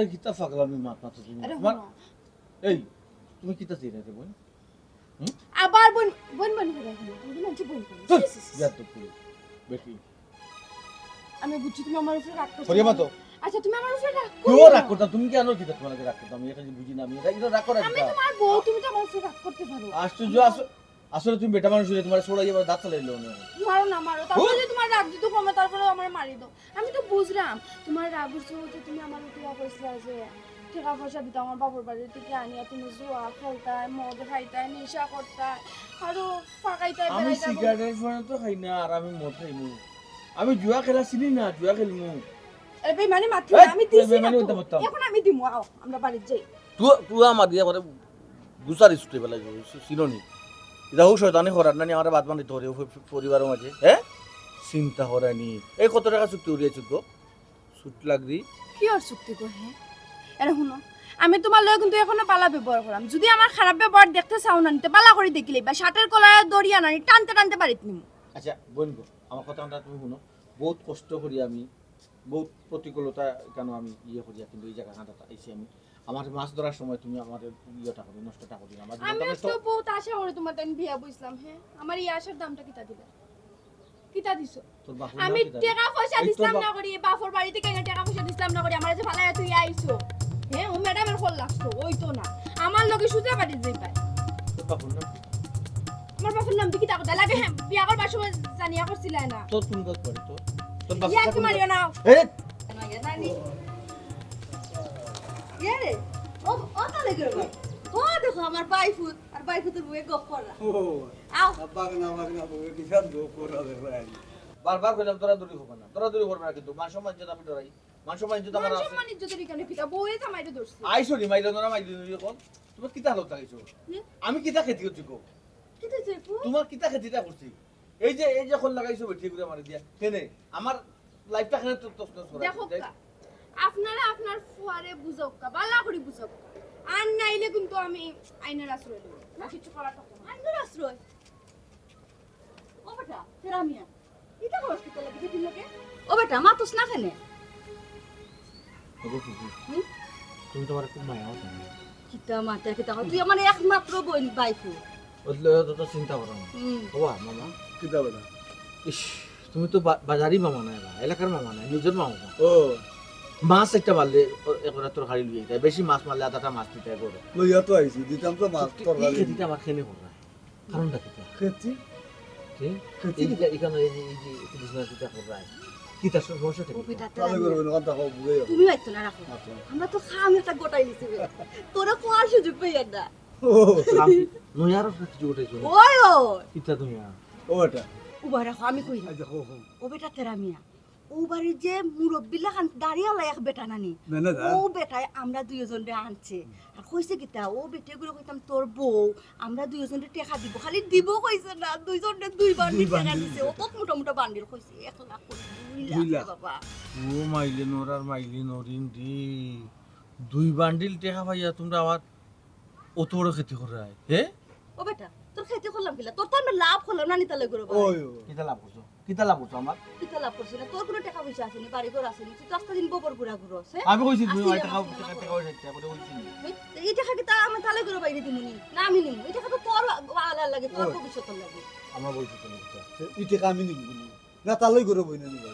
কিতা ফাগলামি মাত মাত্র তুমি আরে তোমার হুনো এই তুমি কিতা চাই রে বোন আবার বোন বোন বোন করে রাখো তুমি না বোন যা তো পুরো বেটি আমি বুঝছি তুমি আমার উপরে রাগ করছো করিয়া মাতো আচ্ছা তুমি আমার উপরে রাগ কেউ করো রাগ করতাম তুমি কেন কিতা তোমাকে রাগ করতাম আমি এটা বুঝি না আমি এটা রাগ করা আমি তোমার বউ তুমি তো আমার উপরে রাগ করতে পারো আশ্চর্য আসলে তুমি বেটা মানুষ হয়ে তোমার ছোড়াই এবার দাঁত চালাইলো না মারো না মারো তারপরে যদি তোমার রাগ দিতে কমে তারপরে আমার মারি দাও আমি তো বুঝলাম তোমার রাগ বুঝছো যে তুমি আমার উপরে অবস্থা আছে টাকা পয়সা দিতে আমার বাবার বাড়ি থেকে আনিয়া তুমি জুয়া খেলতায় মদ খাইতায় নেশা করতায় আরো ফাঁকাইতায় আমি সিগারেটের ফোনে তো খাই না আর আমি মদ খাইমু আমি জুয়া খেলা চিনি না জুয়া খেলমু আরে বেমানি মাত্র এই, আমি দিছি না বেইমানি তো। হইতে পারতাম। এখন আমি দিমু আও আমরা বাড়ি যাই তুই আমার দিয়া করে গুসারি ছুটে বেলা চিননি এটা হোক শয়তানি করার নানি আমার বাদ বান্ধি ধরে পরিবারের মাঝে হ্যাঁ চিন্তা করানি এই কত টাকা চুক্তি উড়িয়েছি তো ছুট লাগরি কি আর চুক্তি কো হে আরে শুনো আমি তোমার লগে কিন্তু এখনো পালা ব্যবহার করাম যদি আমার খারাপ ব্যবহার দেখতে চাও না নিতে পালা করে দেখিলে বা শার্টের কলায় দড়িয়া নানি টানতে টানতে পারিত নিমু আচ্ছা বলবো আমার কথাটা তুমি শুনো বহুত কষ্ট করি আমি বহুত প্রতিকূলতা কেন আমি ইয়ে করি কিন্তু এই জায়গা হাঁটা আইসি আমি আমার মাছ ধরার সময় তুমি আমাদের ইয়েটা করো নষ্টটা করি আমার আমি জীবনটা তো বহুত আশা করে তোমার তাই বিয়া বুঝলাম হ্যাঁ আমার এই আশার দামটা কিতা দিলা কিতা দিছো তোর বাপু আমি টাকা পয়সা দিছলাম না করি বাপর বাড়ি থেকে এনে টাকা পয়সা দিছলাম না করি আমার যে ভালো তুই আইছো হ্যাঁ ও ম্যাডামের কল লাগতো ওই তো না আমার লগে সুজা বাড়ি যাই পায় তোর বাপুর নাম কি? আমার বাপর নাম কি তা কথা লাগে হ্যাঁ বিয়া করবার সময় জানিয়া করছিলা না তোর কোন গত করে তোর বাপু ইয়া কি মারিও না এই নানি রে ও ও তালে গেল ও দেখো আমার বাইফুত আর বাইফুতের বউয়ে গপ করা আও বারবার কইলাম তোরা দূরে হবে না তোরা দূরে করবে না কিন্তু মান সম্মান যেটা আমি ডরাই মান সম্মান যেটা আমার আছে সম্মানিত যদি কেন কিতা বউয়ে জামাইতে ধরছি আইছো নি মাইলো না মাইলো নি কোন তুমি কিতা লোক তাইছো আমি কিতা খেতি করছি গো কি তো জেপু তোমার কিতা খেতিটা করছি এই যে কোন লাগাইছো বেটি করে মারি দিয়া কেনে আমার লাইফটা কেনে তো তছনছ করা দেখো আপনারা আপনার ফুয়ারে বুঝোক্কা বালা করে বুঝোক্কা আর নাইলে কিন্তু আমি আইনের আশ্রয় দেব না কিছু করার কথা না আইনের আশ্রয় ও বেটা তেরামিয়া এটা করছ কি তোলা কিছু দিলকে ও বেটা মাতুস না খানে তুমি তোমার খুব মায়া হতো কিতা মাতা কিতা তুই আমার একমাত্র বোন বাইফু ওইলে তো চিন্তা করো না ওয়া মামা কিতা বেটা ইস তুমি তো বাজারি মামা না এলাকার মামা না নিজের মামা ও মাছ একটা মারলে একরা তোর হাড়ি লুই যায় বেশি মাছ মারলে আদাটা মাছ দিতে করে লইয়া তো আইছি দিতাম তো মাছ তরকারি খেতিটা আমার খেনে করবে কারণটা কি খেতি এখানে এই যে বিজনেস এটা করবে কি তার সমস্যা ও বেটা তাহলে করবে না কথা কও বুঝে তুমি বাইতো না রাখো আমরা তো খাম একটা গোটাই নিছি তোরা কোয়ার সুযোগ পেয়ে না ও নয়ার কিছু উঠেছো ওই ও কিতা তুমি ও বেটা উবা রাখো আমি কই না আচ্ছা কও ও বেটা তেরামিয়া ও বাড়ির যে মুরব্বিলা খান দাঁড়িয়ালা এক বেটা নানি না দা ও বেটায় আমরা দুইজনরে আনছে আর কইছে কিতা ও বেটেগুলো কইতাম তোর বউ আমরা দুইজনরে টেকা দিব খালি দিব কইছে না দুইজনরে দুই বান্ডিল টাকা দিছে ও কত মোটা মোটা বান্ডিল কইছে 1 লাখ করে 2 লাখ বাবা ও মাইলে নোর আর মাইলে নরিন রে 2 বান্ডিল টাকা পাইয়া তোমরা আবার অত বড় ক্ষতি করে হে ও বেটা তোর খেতে করলাম কিলা তোর তো আমরা লাভ করলাম না নিতালে করে ওই কিতা লাভ করছো আমার কিতা লাভ করছিস না তোর কোনো টাকা পয়সা আসেনি বাড়ি ঘর আসেনি তুই তো আস্তে দিন গোবর গুড়া ঘুরো আছে আমি কইছি তুমি আসলে টাকা আমার টাকা টাকা টাকা টাকা করে কইছি এই টাকা কি তা আমি তালে করে বাইরে দিমুনি না আমি নিমু এই টাকা তো তোর আলার লাগে তোর ভবিষ্যতের লাগে আমরা বলছি তো ইতে কামি নিবি না তালই করে বইনা নিবি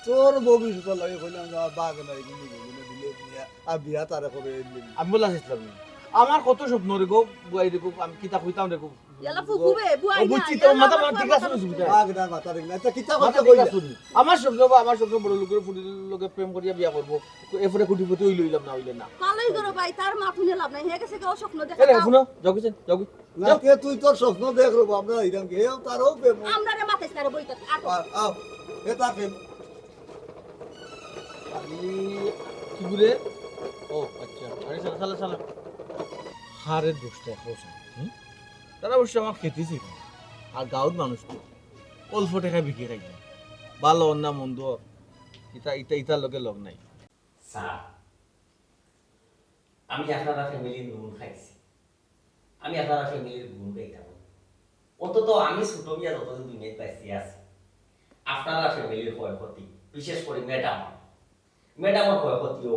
তোর ভবিষ্যৎ লাগে কইলাম না বাগ নাই কিন্তু দিলে বিয়া আর বিয়া তারে করে আমি বলা চেষ্টা করি আমার কত স্বপ্ন রে গো বুয়াই রে গো আমি কিতা কইতাম রে গো ইয়ালা ফুকুবে বুয়াই না বুঝছি তো মাথা মার ঠিক আছে সুবিধা বাগ না মাথা রে না তা কিতা মাথা কথা কইলা কইলা শুনি আমার স্বপ্ন বড় লোকের ফুটির লোকে প্রেম করিয়া বিয়া করব এরপরে কুটিপতি ওই লইলাম না হইলে না তালেই করে ভাই তার মাথা নিয়ে লাভ নাই হে গেছে কেউ স্বপ্ন দেখা এরে শুনো জগিছেন জগি না কে তুই তোর স্বপ্ন দেখ রব আমরা ইরাম কে তারও প্রেম আমরা রে মাথায় তার বইতা আর আও এটা প্রেম আমি কি বলে ও আচ্ছা আরে সালা সালা হারে দোষটা হোসা তারা অবশ্য আমার খেতেছি আর গাঁৱৰ মানুষ তো অল্প টাকা বিক্রি রাখবে ভালো না মন্দ ইটার লগে লগ নাই স্যার আমি আপনারা ফ্যামিলির নুন খাইছি আমি আপনারা ফ্যামিলির গুণ গাইতাম অন্তত আমি ছোট বিয়া যতদিন দুনিয়ায় পাইছি আছি আপনারা ফ্যামিলির ক্ষয়ক্ষতি বিশেষ করে ম্যাডামের ক্ষয়ক্ষতিও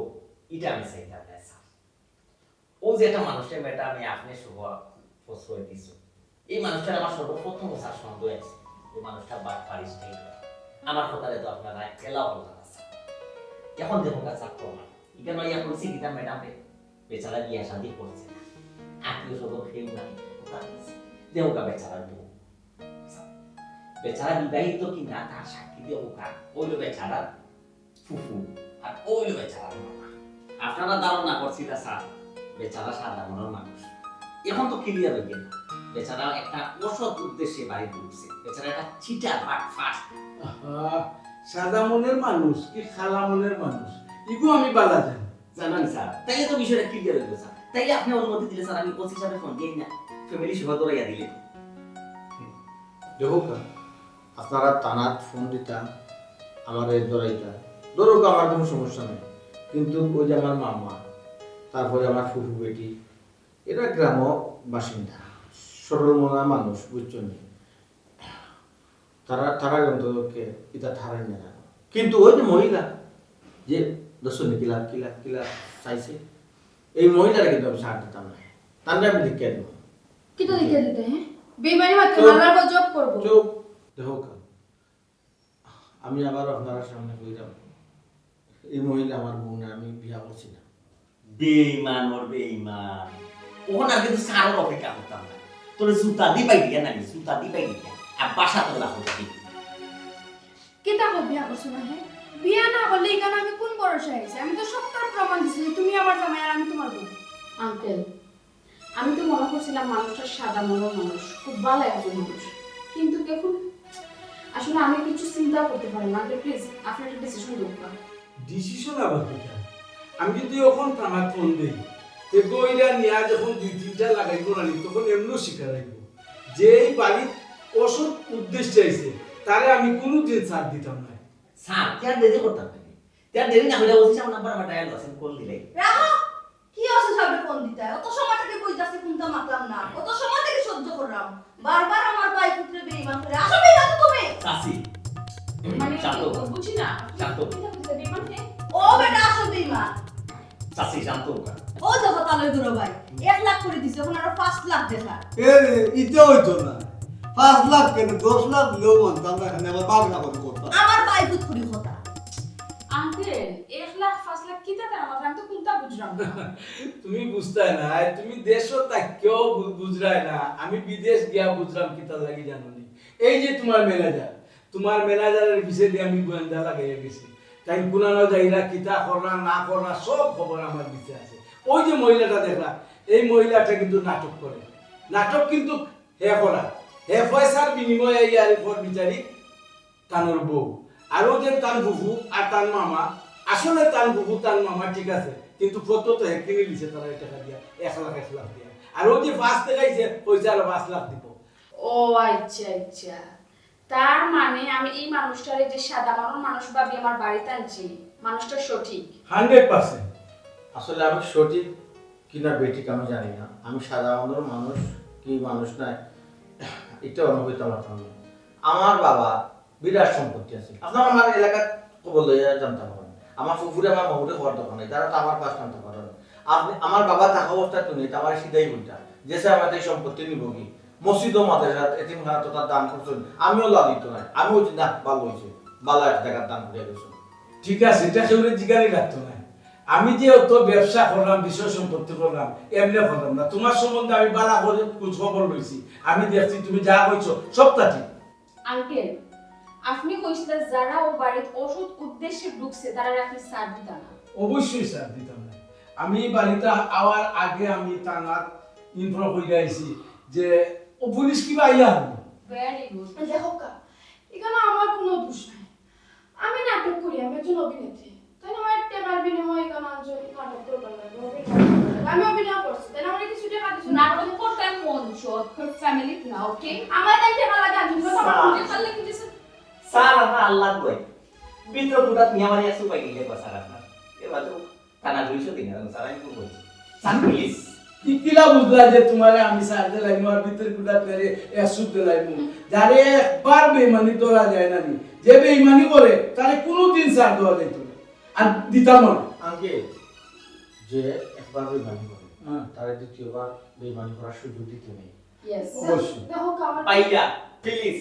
এটা আমি চাইতাম না স্যার ও যে একটা মানুষের ম্যাডাম আমি আপনি শুভ প্রশ্রয় দিছো এই মানুষটার আমার সর্বপ্রথম স্যার সন্দেহ আছে এই মানুষটা বাদ পারিস নাই আমার কথারে তো আপনারা এলাও বলা আছে এখন দেখুন স্যার প্রমাণ এখানে ইয়া করছি গীতা ম্যাডামে বেচারা বিয়া শাদি করছে আত্মীয় স্বজন কেউ নাই কথা আছে দেউকা বেচারা বউ বেচারা বিবাহিত কি না তার সাক্ষী দেউকা ওইলো বেচারা ফুফু আর ওইলো বেচারা মামা আপনারা ধারণা করছিল স্যার বেচারা সাধারণ মানুষ এখন তো ক্লিয়ার হয়ে গেল বেচারা একটা অসৎ উদ্দেশ্যে বাড়ি ঢুকছে বেচারা একটা চিটার বাট ফাস্ট সাদা মনের মানুষ কি খালা মনের মানুষ ইগো আমি বালা জানি জানান স্যার তাইলে তো বিষয়টা ক্লিয়ার হয়ে গেল স্যার তাইলে আপনি অনুমতি দিলে স্যার আমি ওসি সাহেবের ফোন দিয়ে না ফ্যামিলি সহ দৌড়াইয়া দিলে দেখো আপনারা টানাত ফোন দিতা আমার দৌড়াইতা ধরুক আমার কোনো সমস্যা নেই কিন্তু ওই যে আমার মামা তারপরে আমার ফুফু বেটি এরা গ্রাম বাসিন্দা সরল মনা মানুষ বুঝছো নি তারা অন্তকে এটা ধারাই না কিন্তু ওই যে মহিলা যে দর্শন কিলা কিলা কিলা চাইছে এই মহিলারা কিন্তু আমি সার দিতাম না তার আমি লিখে দেবো কিটা লিখে দিতে হ্যাঁ বেমানি মাত্র মারার পর জব করব চুপ দেখো আমি আবার আপনার সামনে কইলাম এই মহিলা আমার বউ না আমি বিয়া করছি না বেইমান ওর বেইমান ওখানে আর কিন্তু সারোর অপেক্ষা করতাম না তোর জুতা দিবাই দিয়া না জুতা দিবাই দিয়া আর বাসা তো লাভ হচ্ছে কিটা কো বিয়া করছ না হ্যাঁ বিয়া না বললে এখানে আমি কোন ভরসা আইছি আমি তো সত্তর প্রমাণ দিছি যে তুমি আমার জামাই আর আমি তোমার বউ আঙ্কেল আমি তো মনে করছিলাম মানুষটা সাদা মনের মানুষ খুব ভালো একজন মানুষ কিন্তু দেখুন আসলে আমি কিছু চিন্তা করতে পারি না আঙ্কেল প্লিজ আপনি একটা ডিসিশন দেন ডিসিশন আবার কিটা আমি যদি ওখান থানা ফোন দিই তে গইরা নিয়া যখন 2-3টা লাগাইবো না তখন এমনও শিকার হইব যে এই বাড়ির অসৎ উদ্দেশ্য চাইছে তারে আমি কোনোদিন ছাড় দিতাম না স্যার কি আর দেরি করতাম নাকি তার দেরি না হলে বলছি আমার নাম্বার আমার ডায়াল আছে কল দিলে রাখো কি আছে সামনে ফোন দিতে অত সময় থেকে কইতাছি কোনটা মাতলাম না অত সময় থেকে সহ্য করলাম বারবার আমার ভাই পুত্রে বেঈমান করে আসো বেঈমান তুমি চাচি মানে শান্ত বুঝি না শান্ত ও বেটা আসো বেঈমান চাচি শান্ত ও দেখো তালের গুরু ভাই 1 লাখ করে দিছে এখন আরো 5 লাখ দেখা এ ইতে হইতো না 5 লাখ কেন 10 লাখ দিলেও মানতাম না এখানে আবার বাগ না করতে করতাম আমার ভাই পুত্রি কথা আঙ্কেল 1 লাখ 5 লাখ কি টাকা আমার আমি তো কোনটা বুঝলাম না তুমি বুঝতে না তুমি দেশও তাকেও বুঝরাই না আমি বিদেশ গিয়া বুঝলাম কি তার লাগি জানি এই যে তোমার ম্যানেজারের বিষয়ে দিয়ে আমি গোয়েন্দা লাগাইয়া গেছি তাই কোনানো যাইরা কিতা করা না করা সব খবর আমার দিতে আছে ওই যে মহিলাটা দেখলা এই মহিলাটা কিন্তু নাটক করে নাটক কিন্তু হে করা হে পয়সার বিনিময়ে ইয়ার পর বিচারি কানোর বউ আরও যে তার বুবু আর তার মামা আসলে তার বুবু তার মামা ঠিক আছে কিন্তু ফটো তো কিনে দিছে তারা এই টাকা দিয়া 1 লাখ দিয়া আর ও যে 5 দেখাইছে পয়সা আরো 5 লাখ দিব ও আচ্ছা আচ্ছা, তার মানে আমি এই মানুষটারে যে সাদা মানুষ ভাবি আমার বাড়িতে আনছি, মানুষটা সঠিক। 100%। আসলে আমি সঠিক কিনা বেঠিক আমি জানি না, আমি সাধারণ মানুষ কি মানুষ নাই এটা অনুভূত আমার সামনে। আমার বাবা বিরাট সম্পত্তি আছে, আপনার আমার এলাকার খবর লইয়া জানতে পারেন। আমার ফুফুরে আমার মহুরে হওয়ার দোকান নেই, তারা তো আমার পাশ জানতে পারেন। আপনি আমার বাবা থাকা অবস্থা তো নেই, আমার সিধাই বলটা যেসে আমার এই সম্পত্তি নিব কি মসজিদ ও মাদ্রাসা এতিমখানা তো তার দান করছেন, আমিও লালিত নাই, আমিও না ভালো হয়েছে ভালো একটা জায়গার দান করে গেছেন। ঠিক আছে, এটা কেউ জিগারি রাখতো না। আমি যে অত ব্যবসা করলাম বিষয় সম্পত্তি করলাম এমনি করলাম না, তোমার সম্বন্ধে আমি বালা করে খোঁজ খবর লইছি, আমি দেখছি তুমি যা কইছো সবটা ঠিক। আঙ্কেল, আপনি কইছিলেন যারা ও বাড়িতে ওষুধ উদ্দেশ্যে ঢুকছে তারা আপনি সার দিতা না। অবশ্যই স্যার দিতাম না। আমি বাড়িতে আওয়ার আগে আমি তানার ইনফর্ম হয়ে আইছি যে ও পুলিশ কিবা আইয়া হলো। Very good. দেখো কা এখানে আমার কোনো দোষ নাই, আমি নাটক করি, আমি একজন অভিনেত্রী, তাই না? আমার টেকার বিনিময়ে এখানে আঞ্চলিক নাটক করবার লাগে, আমি অভিনয় করছি, তাই না? আমার কিছু টাকা দিছো না, নাটক করতে মন চোদ ফ্যামিলি না, ওকে? আমার তাই টাকা লাগে আঞ্চলিক আমার স্যার। বুঝে পারলে কি দিছে স্যার আমরা আল্লাহ কই ভিতর পুরাত নিয়ে আমার এসে পাই গেলে স্যার আপনার এবার তো টানা 200 দিন স্যার আমি কি বলছি স্যার প্লিজ কি কিলা বুঝলা যে তোমারে আমি সার দিলাম আর ভিতরে কুলা পেরে এসুদ দিলাম, যারে একবার বেঈমানি ধরা যায় না, যে বেঈমানি করে তারে কোনোদিন সার দেওয়া যাইত না আর দিতাম না। আঙ্কেল, যে একবার বেইমানি করে হ্যাঁ। তার দ্বিতীয়বার বেইমানি করার সুযোগ দিতে নেই। ইয়েস। অবশ্যই। দেখো কা আমার পাইয়া প্লিজ